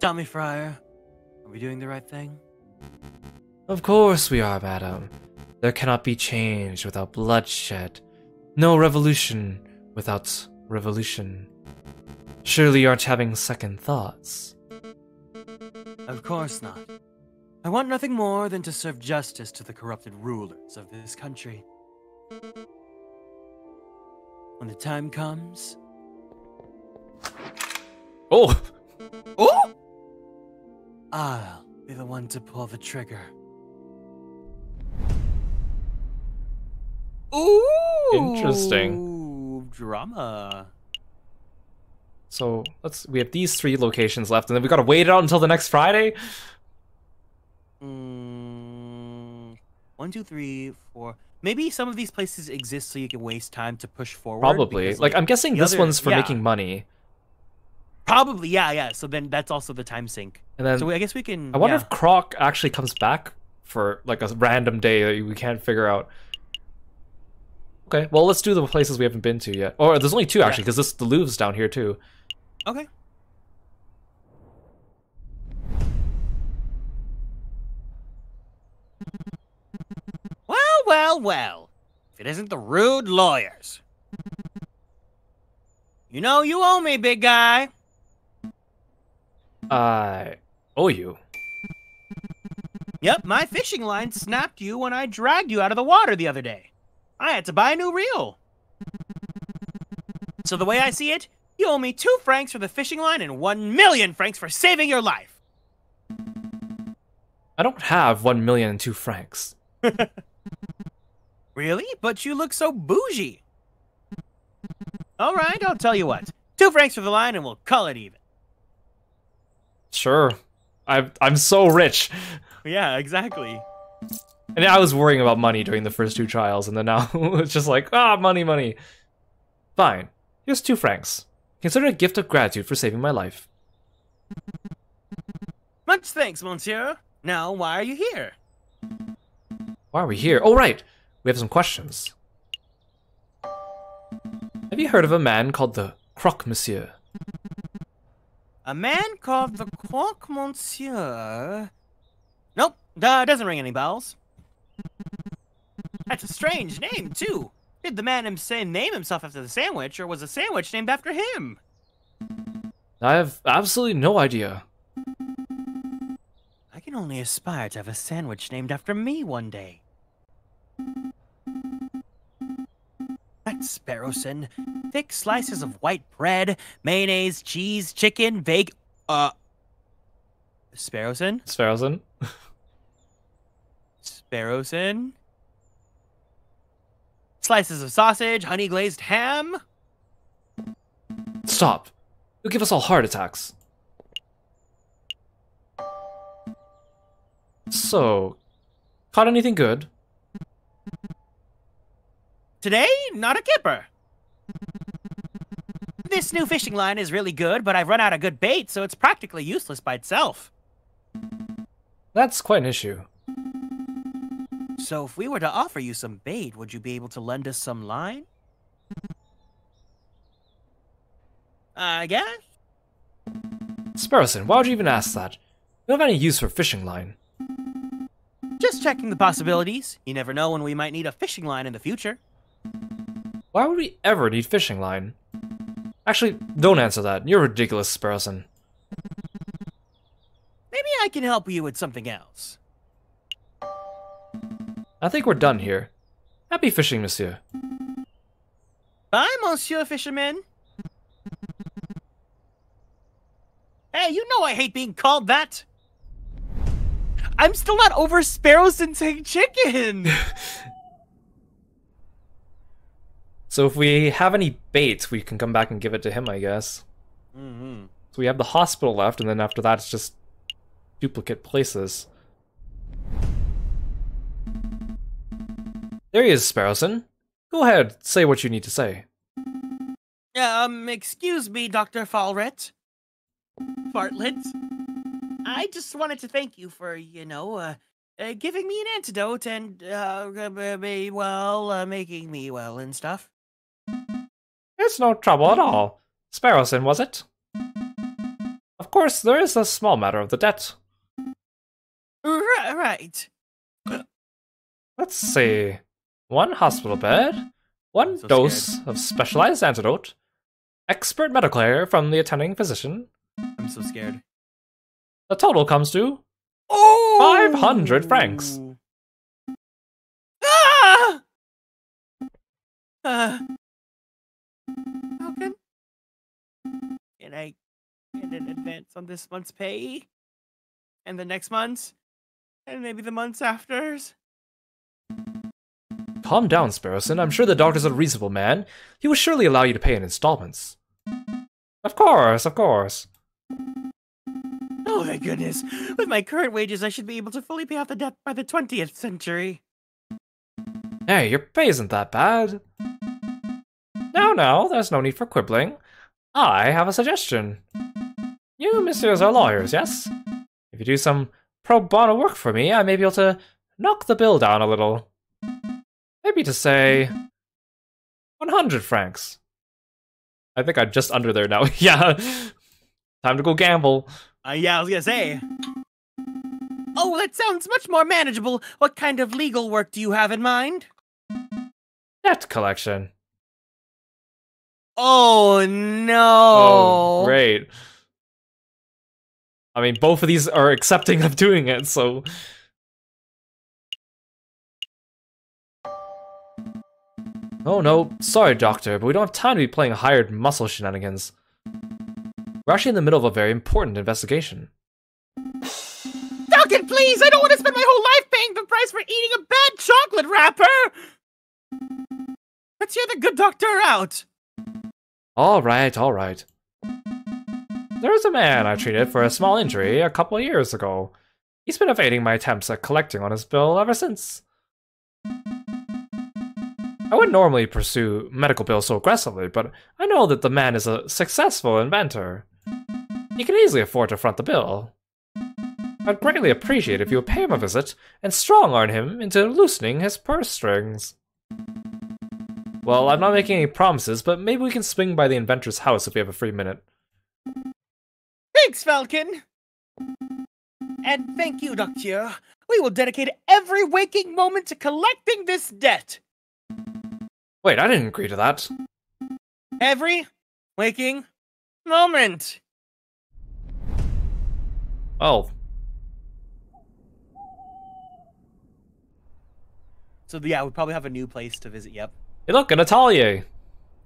Tell me, Friar, are we doing the right thing? Of course we are, madam. There cannot be change without bloodshed. No revolution without revolution. Surely you aren't having second thoughts. Of course not. I want nothing more than to serve justice to the corrupted rulers of this country. When the time comes, Oh! Oh! I'll be the one to pull the trigger. Ooh! Interesting. Drama. So we have these 3 locations left, and then we gotta wait it out until the next Friday? 1, 2, 3, 4. Maybe some of these places exist so you can waste time to push forward. Probably. because, Like, I'm guessing the this other- one's for yeah. making money. Probably, yeah. So then that's also the time sync. And then So I guess we can. I wonder yeah. if Croc actually comes back for like a random day that we can't figure out. Okay, well let's do the places we haven't been to yet. Or there's only 2 actually, because the Louvre's down here too. Okay. Well. If it isn't the rude lawyers. You know you owe me, big guy. I owe you. Yep, my fishing line snapped you when I dragged you out of the water the other day. I had to buy a new reel. So the way I see it, you owe me 2 francs for the fishing line and 1,000,000 francs for saving your life. I don't have 1,000,002 francs. Really? But you look so bougie. All right, I'll tell you what. 2 francs for the line and we'll call it even. Sure. I'm so rich. Yeah, exactly. And I was worrying about money during the first 2 trials, and then now it's just like, money. Fine. Here's 2 francs. Consider it a gift of gratitude for saving my life. Much thanks, monsieur. Now, why are you here? Why are we here? Oh, right! We have some questions. Have you heard of a man called the Croque Monsieur? A man called the Croque Monsieur? Nope, doesn't ring any bells. That's a strange name, too. Did the man name himself after the sandwich, or was the sandwich named after him? I have absolutely no idea. I can only aspire to have a sandwich named after me one day. That's Sparrowson. Thick slices of white bread, mayonnaise, cheese, chicken, bacon. Sparrowson? Sparrowson? Sparrowson? Slices of sausage, honey glazed ham? Stop! You'll give us all heart attacks. So, caught anything good? Today, not a kipper. This new fishing line is really good, but I've run out of good bait, so it's practically useless by itself. That's quite an issue. So if we were to offer you some bait, would you be able to lend us some line? I guess? Sparrowson, why would you even ask that? You don't have any use for fishing line. Just checking the possibilities. You never know when we might need a fishing line in the future. Why would we ever need fishing line? Actually, don't answer that. You're ridiculous, Sparrowson. Maybe I can help you with something else. I think we're done here. Happy fishing, monsieur. Bye, Monsieur Fisherman. Hey, you know I hate being called that. I'm still not over Sparrowson saying chicken. So if we have any bait, we can come back and give it to him, I guess. Mm-hmm. So we have the hospital left, and then after that, it's just duplicate places. There he is, Sparrowson. Go ahead, say what you need to say. Excuse me, Dr. Fartlet. I just wanted to thank you for, giving me an antidote and, making me well and stuff. It's no trouble at all. Sparrowson, was it? Of course, there is a small matter of the debt. Right. Let's see. 1 hospital bed, 1 dose of specialized antidote, expert medical care from the attending physician. I'm so scared. The total comes to 500 francs. Ah! How can I get an advance on this month's pay? And the next month's? And maybe the months afters? Calm down, Sparrowson. I'm sure the doctor's a reasonable man. He will surely allow you to pay in installments. Of course, of course. Oh, thank goodness. With my current wages, I should be able to fully pay off the debt by the 20th century. Hey, your pay isn't that bad. No, there's no need for quibbling. I have a suggestion. You messieurs are lawyers, yes? If you do some pro bono work for me, I may be able to knock the bill down a little. Maybe to say 100 francs. I think I'm just under there now. Yeah. Time to go gamble. Yeah, I was gonna say. Oh, that sounds much more manageable. What kind of legal work do you have in mind? Debt collection. Oh, no. Oh, great. I mean, both of these are accepting of doing it, so... Oh no, sorry doctor, but we don't have time to be playing hired muscle shenanigans. We're actually in the middle of a very important investigation. Duncan, please! I don't want to spend my whole life paying the price for eating a bad chocolate wrapper! Let's hear the good doctor out! Alright. There was a man I treated for a small injury a couple of years ago. He's been evading my attempts at collecting on his bill ever since. I wouldn't normally pursue medical bills so aggressively, but I know that the man is a successful inventor. He can easily afford to front the bill. I'd greatly appreciate if you would pay him a visit and strong-arm him into loosening his purse strings. Well, I'm not making any promises, but maybe we can swing by the inventor's house if we have a free minute. Thanks, Falcon! And thank you, Docteur. We will dedicate every waking moment to collecting this debt. Wait, I didn't agree to that. Every waking moment. Oh. So yeah, we probably have a new place to visit, yep. Hey look, an atelier!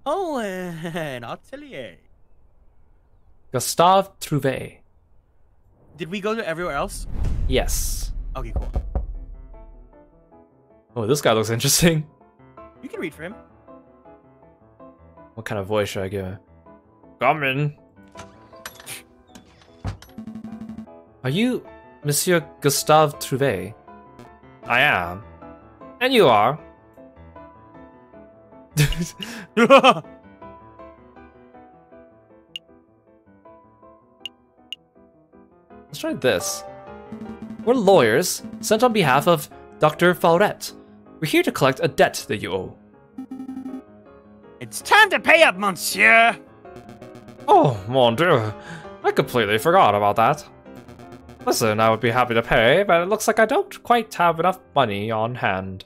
Oh, an atelier. Gustave Trouvé. Did we go to everywhere else? Yes. Okay, cool. Oh, this guy looks interesting. You can read for him. What kind of voice should I give him? Come in. Are you Monsieur Gustave Trouvé? I am. And you are? Let's try this. We're lawyers, sent on behalf of Dr. Fauret. We're here to collect a debt that you owe. It's time to pay up, monsieur! Oh, mon dieu. I completely forgot about that. Listen, I would be happy to pay, but it looks like I don't quite have enough money on hand.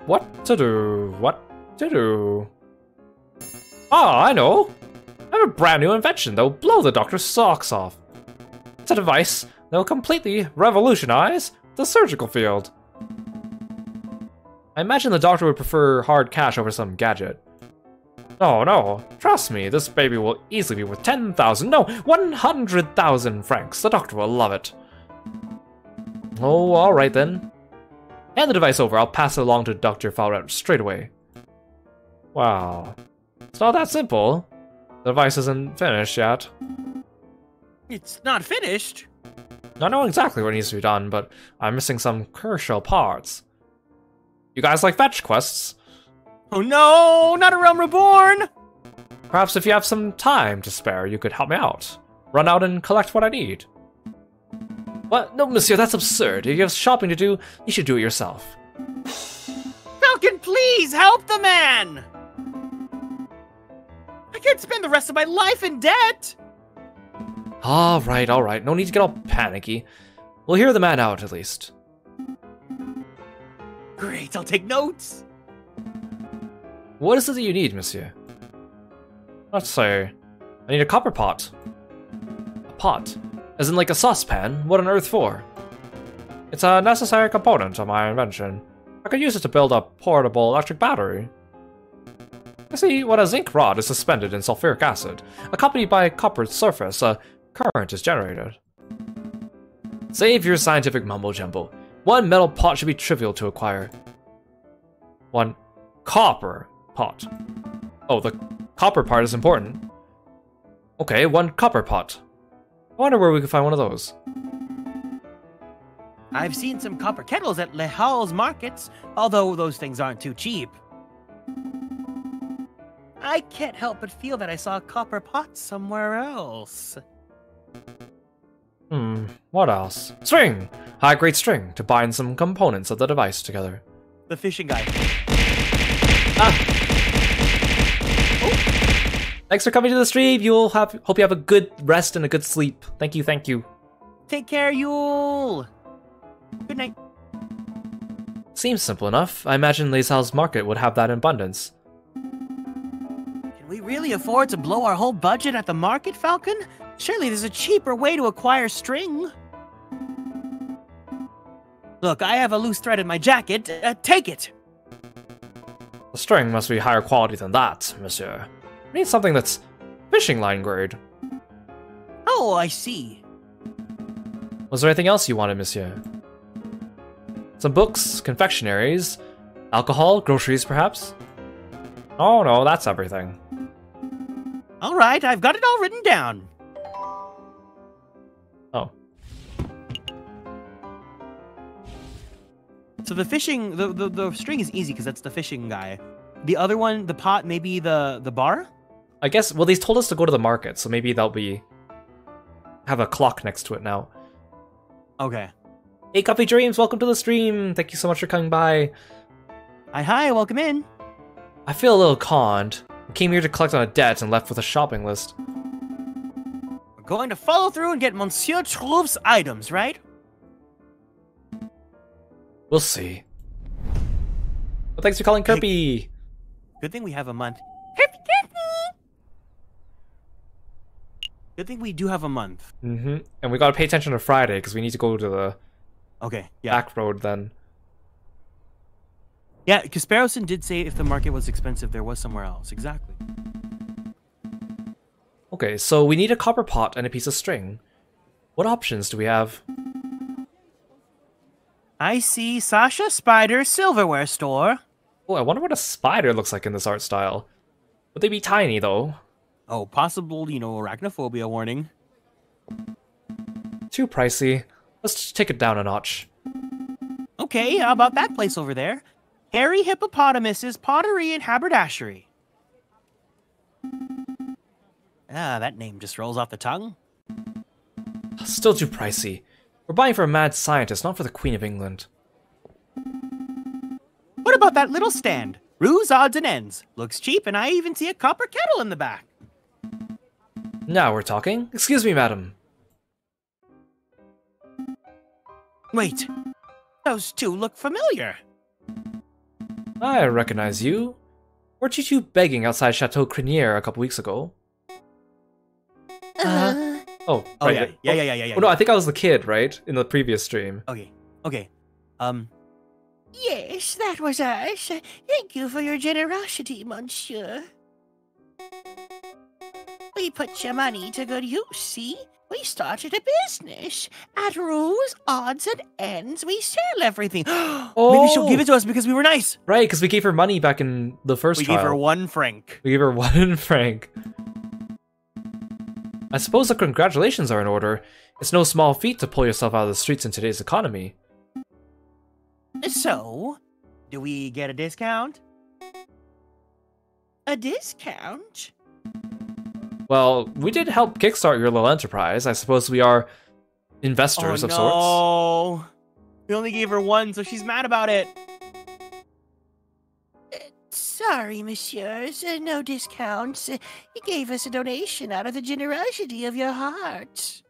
What to do? What to do? Ah, I know! I have a brand new invention that will blow the doctor's socks off. It's a device that will completely revolutionize the surgical field. I imagine the doctor would prefer hard cash over some gadget. Oh no, trust me, this baby will easily be worth 10,000, no, 100,000 francs. The doctor will love it. Oh, alright then. Hand the device over, I'll pass it along to Dr. Fauret straight away. Wow. It's not that simple. The device isn't finished yet. It's not finished. I know exactly what needs to be done, but I'm missing some crucial parts. You guys like fetch quests? Oh no, not a Realm Reborn! Perhaps if you have some time to spare, you could help me out. Run out and collect what I need. What? No, monsieur, that's absurd. If you have shopping to do, you should do it yourself. Falcon, please help the man! I can't spend the rest of my life in debt! Alright, alright. No need to get all panicky. We'll hear the man out, at least. Great, I'll take notes. What is it that you need, monsieur? Let's say, I need a copper pot. A pot? As in like a saucepan? What on earth for? It's a necessary component of my invention. I could use it to build a portable electric battery. I see when a zinc rod is suspended in sulfuric acid, accompanied by a copper surface, a current is generated. Save your scientific mumbo-jumbo. One metal pot should be trivial to acquire. One copper pot. Oh, the copper part is important. Okay, one copper pot. I wonder where we could find one of those. I've seen some copper kettles at Le Halles markets, although those things aren't too cheap. I can't help but feel that I saw a copper pot somewhere else. What else? String! High-grade string to bind some components of the device together. The fishing guy. Thanks for coming to the stream. Hope you have a good rest and a good sleep. Thank you, thank you. Take care, Yule! Good night. Seems simple enough. I imagine Les Halles Market would have that in abundance. Can we really afford to blow our whole budget at the market, Falcon? Surely there's a cheaper way to acquire string. Look, I have a loose thread in my jacket. Take it! The string must be higher quality than that, monsieur. We need something that's fishing line grade. Oh, I see. Was there anything else you wanted, monsieur? Some books, confectionaries, alcohol, groceries, perhaps? Oh no, that's everything. All right, I've got it all written down. Oh. So the fishing, the string is easy because that's the fishing guy. The other one, the pot, maybe the bar? I guess, well, they told us to go to the market, so maybe that'll be have a clock next to it now. Okay. Hey, Coffee Dreams, welcome to the stream. Thank you so much for coming by. Hi, welcome in. I feel a little conned. I came here to collect on a debt and left with a shopping list. We're going to follow through and get Monsieur Trouve's items, right? We'll see. Well, thanks for calling Kirby. Good thing we have a month. Good thing we do have a month. Mm-hmm. And we gotta pay attention to Friday, because we need to go to the Okay, yeah. back road then. Yeah, because Sparrowson did say if the market was expensive, there was somewhere else. Exactly. Okay, so we need a copper pot and a piece of string. What options do we have? I see Sasha Spider Silverware Store. Oh, I wonder what a spider looks like in this art style. Would they be tiny, though? Oh, possible, arachnophobia warning. Too pricey. Let's just take it down a notch. Okay, how about that place over there? Hairy Hippopotamus's Pottery and Haberdashery. Ah, that name just rolls off the tongue. Still too pricey. We're buying for a mad scientist, not for the Queen of England. What about that little stand? Ruse Odds and Ends. Looks cheap, and I even see a copper kettle in the back. Now we're talking. Excuse me, madam. Wait, those two look familiar. I recognize you. Weren't you two begging outside Chateau Crinier a couple weeks ago? Oh, Oh, right. yeah. Oh, no, I think I was the kid, right? In the previous stream. Okay. Yes, that was us. Thank you for your generosity, monsieur. We put your money to good use, see? We started a business. At Ruse, Odds, and Ends, we sell everything. Maybe she'll give it to us because we were nice. Right, because we gave her money back in the first We trial. gave her 1 franc. We gave her 1 franc. I suppose the congratulations are in order. It's no small feat to pull yourself out of the streets in today's economy. So, do we get a discount? A discount? Well, we did help kickstart your little enterprise. I suppose we are investors of sorts. Oh, we only gave her 1, so she's mad about it. Sorry, messieurs, no discounts. You gave us a donation out of the generosity of your heart.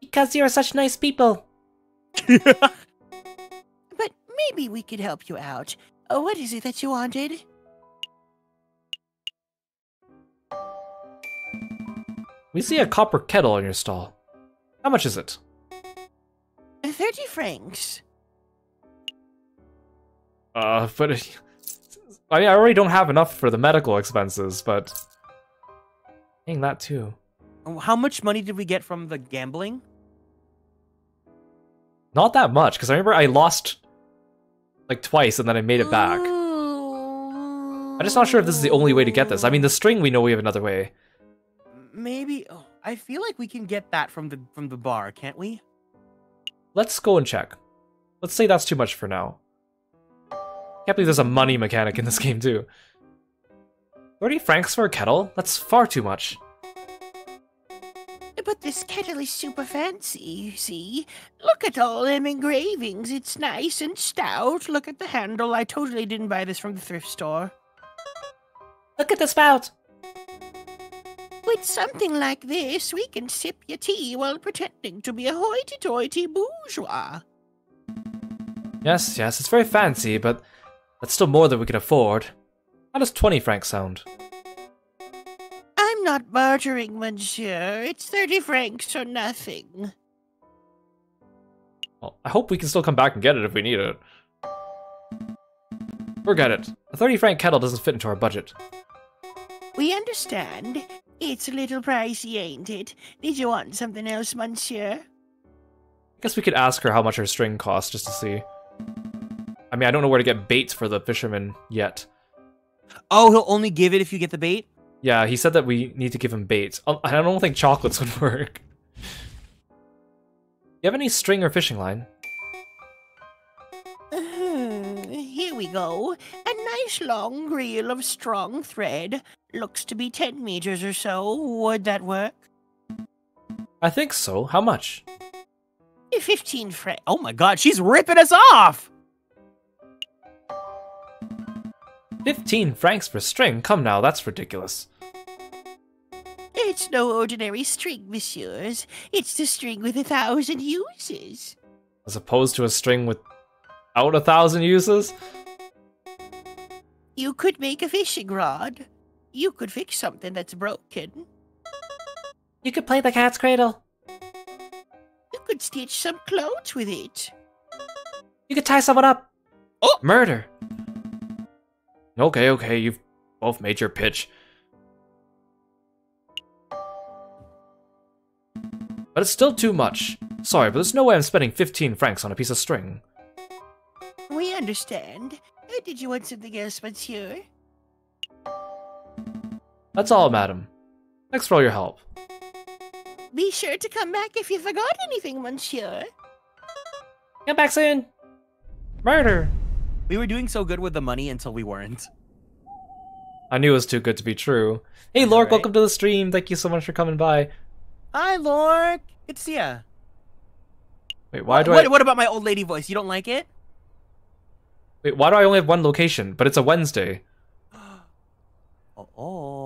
Because you're such nice people. But maybe we could help you out. What is it that you wanted? We see a copper kettle in your stall. How much is it? 30 francs. But I mean, I already don't have enough for the medical expenses, but paying that too. How much money did we get from the gambling? Not that much, because I remember I lost like twice and then I made it back. I'm just not sure if this is the only way to get this. I mean, the string, we know we have another way. Maybe. Oh, I feel like we can get that from the bar, can't we? Let's go and check. Let's say that's too much for now. Can't believe there's a money mechanic in this game too. 30 francs for a kettle? That's far too much. But this kettle is super fancy, you see. Look at all them engravings. It's nice and stout. Look at the handle. I totally didn't buy this from the thrift store. Look at the spout. With something like this, we can sip your tea while pretending to be a hoity-toity bourgeois. Yes, it's very fancy, but that's still more than we can afford. How does 20 francs sound? I'm not bartering, monsieur. It's 30 francs or nothing. Well, I hope we can still come back and get it if we need it. Forget it. A 30 franc kettle doesn't fit into our budget. We understand. It's a little pricey, ain't it? Did you want something else, monsieur? I guess we could ask her how much her string costs just to see. I mean, I don't know where to get bait for the fisherman yet. Oh, he'll only give it if you get the bait? Yeah, he said that we need to give him bait. I don't think chocolates would work. You have any string or fishing line? Here we go. A nice long reel of strong thread. Looks to be 10 meters or so. Would that work? I think so. How much? 15 francs. Oh my god, she's ripping us off! 15 francs for string? Come now, that's ridiculous. It's no ordinary string, messieurs. It's the string with 1,000 uses. As opposed to a string without 1,000 uses? You could make a fishing rod. You could fix something that's broken. You could play the cat's cradle. You could stitch some clothes with it. You could tie someone up. Oh! Murder! Okay, you've both made your pitch. But it's still too much. Sorry, but there's no way I'm spending 15 francs on a piece of string. We understand. Did you want something else, monsieur? That's all, madam. Thanks for all your help. Be sure to come back if you forgot anything, monsieur. Come back soon. Murder. We were doing so good with the money until we weren't. I knew it was too good to be true. Hey, Lork, Right. welcome to the stream. Thank you so much for coming by. Hi, Lork. Good to see ya. Wait, why do I... What about my old lady voice? You don't like it? Wait, why do I only have one location? But it's a Wednesday. Oh.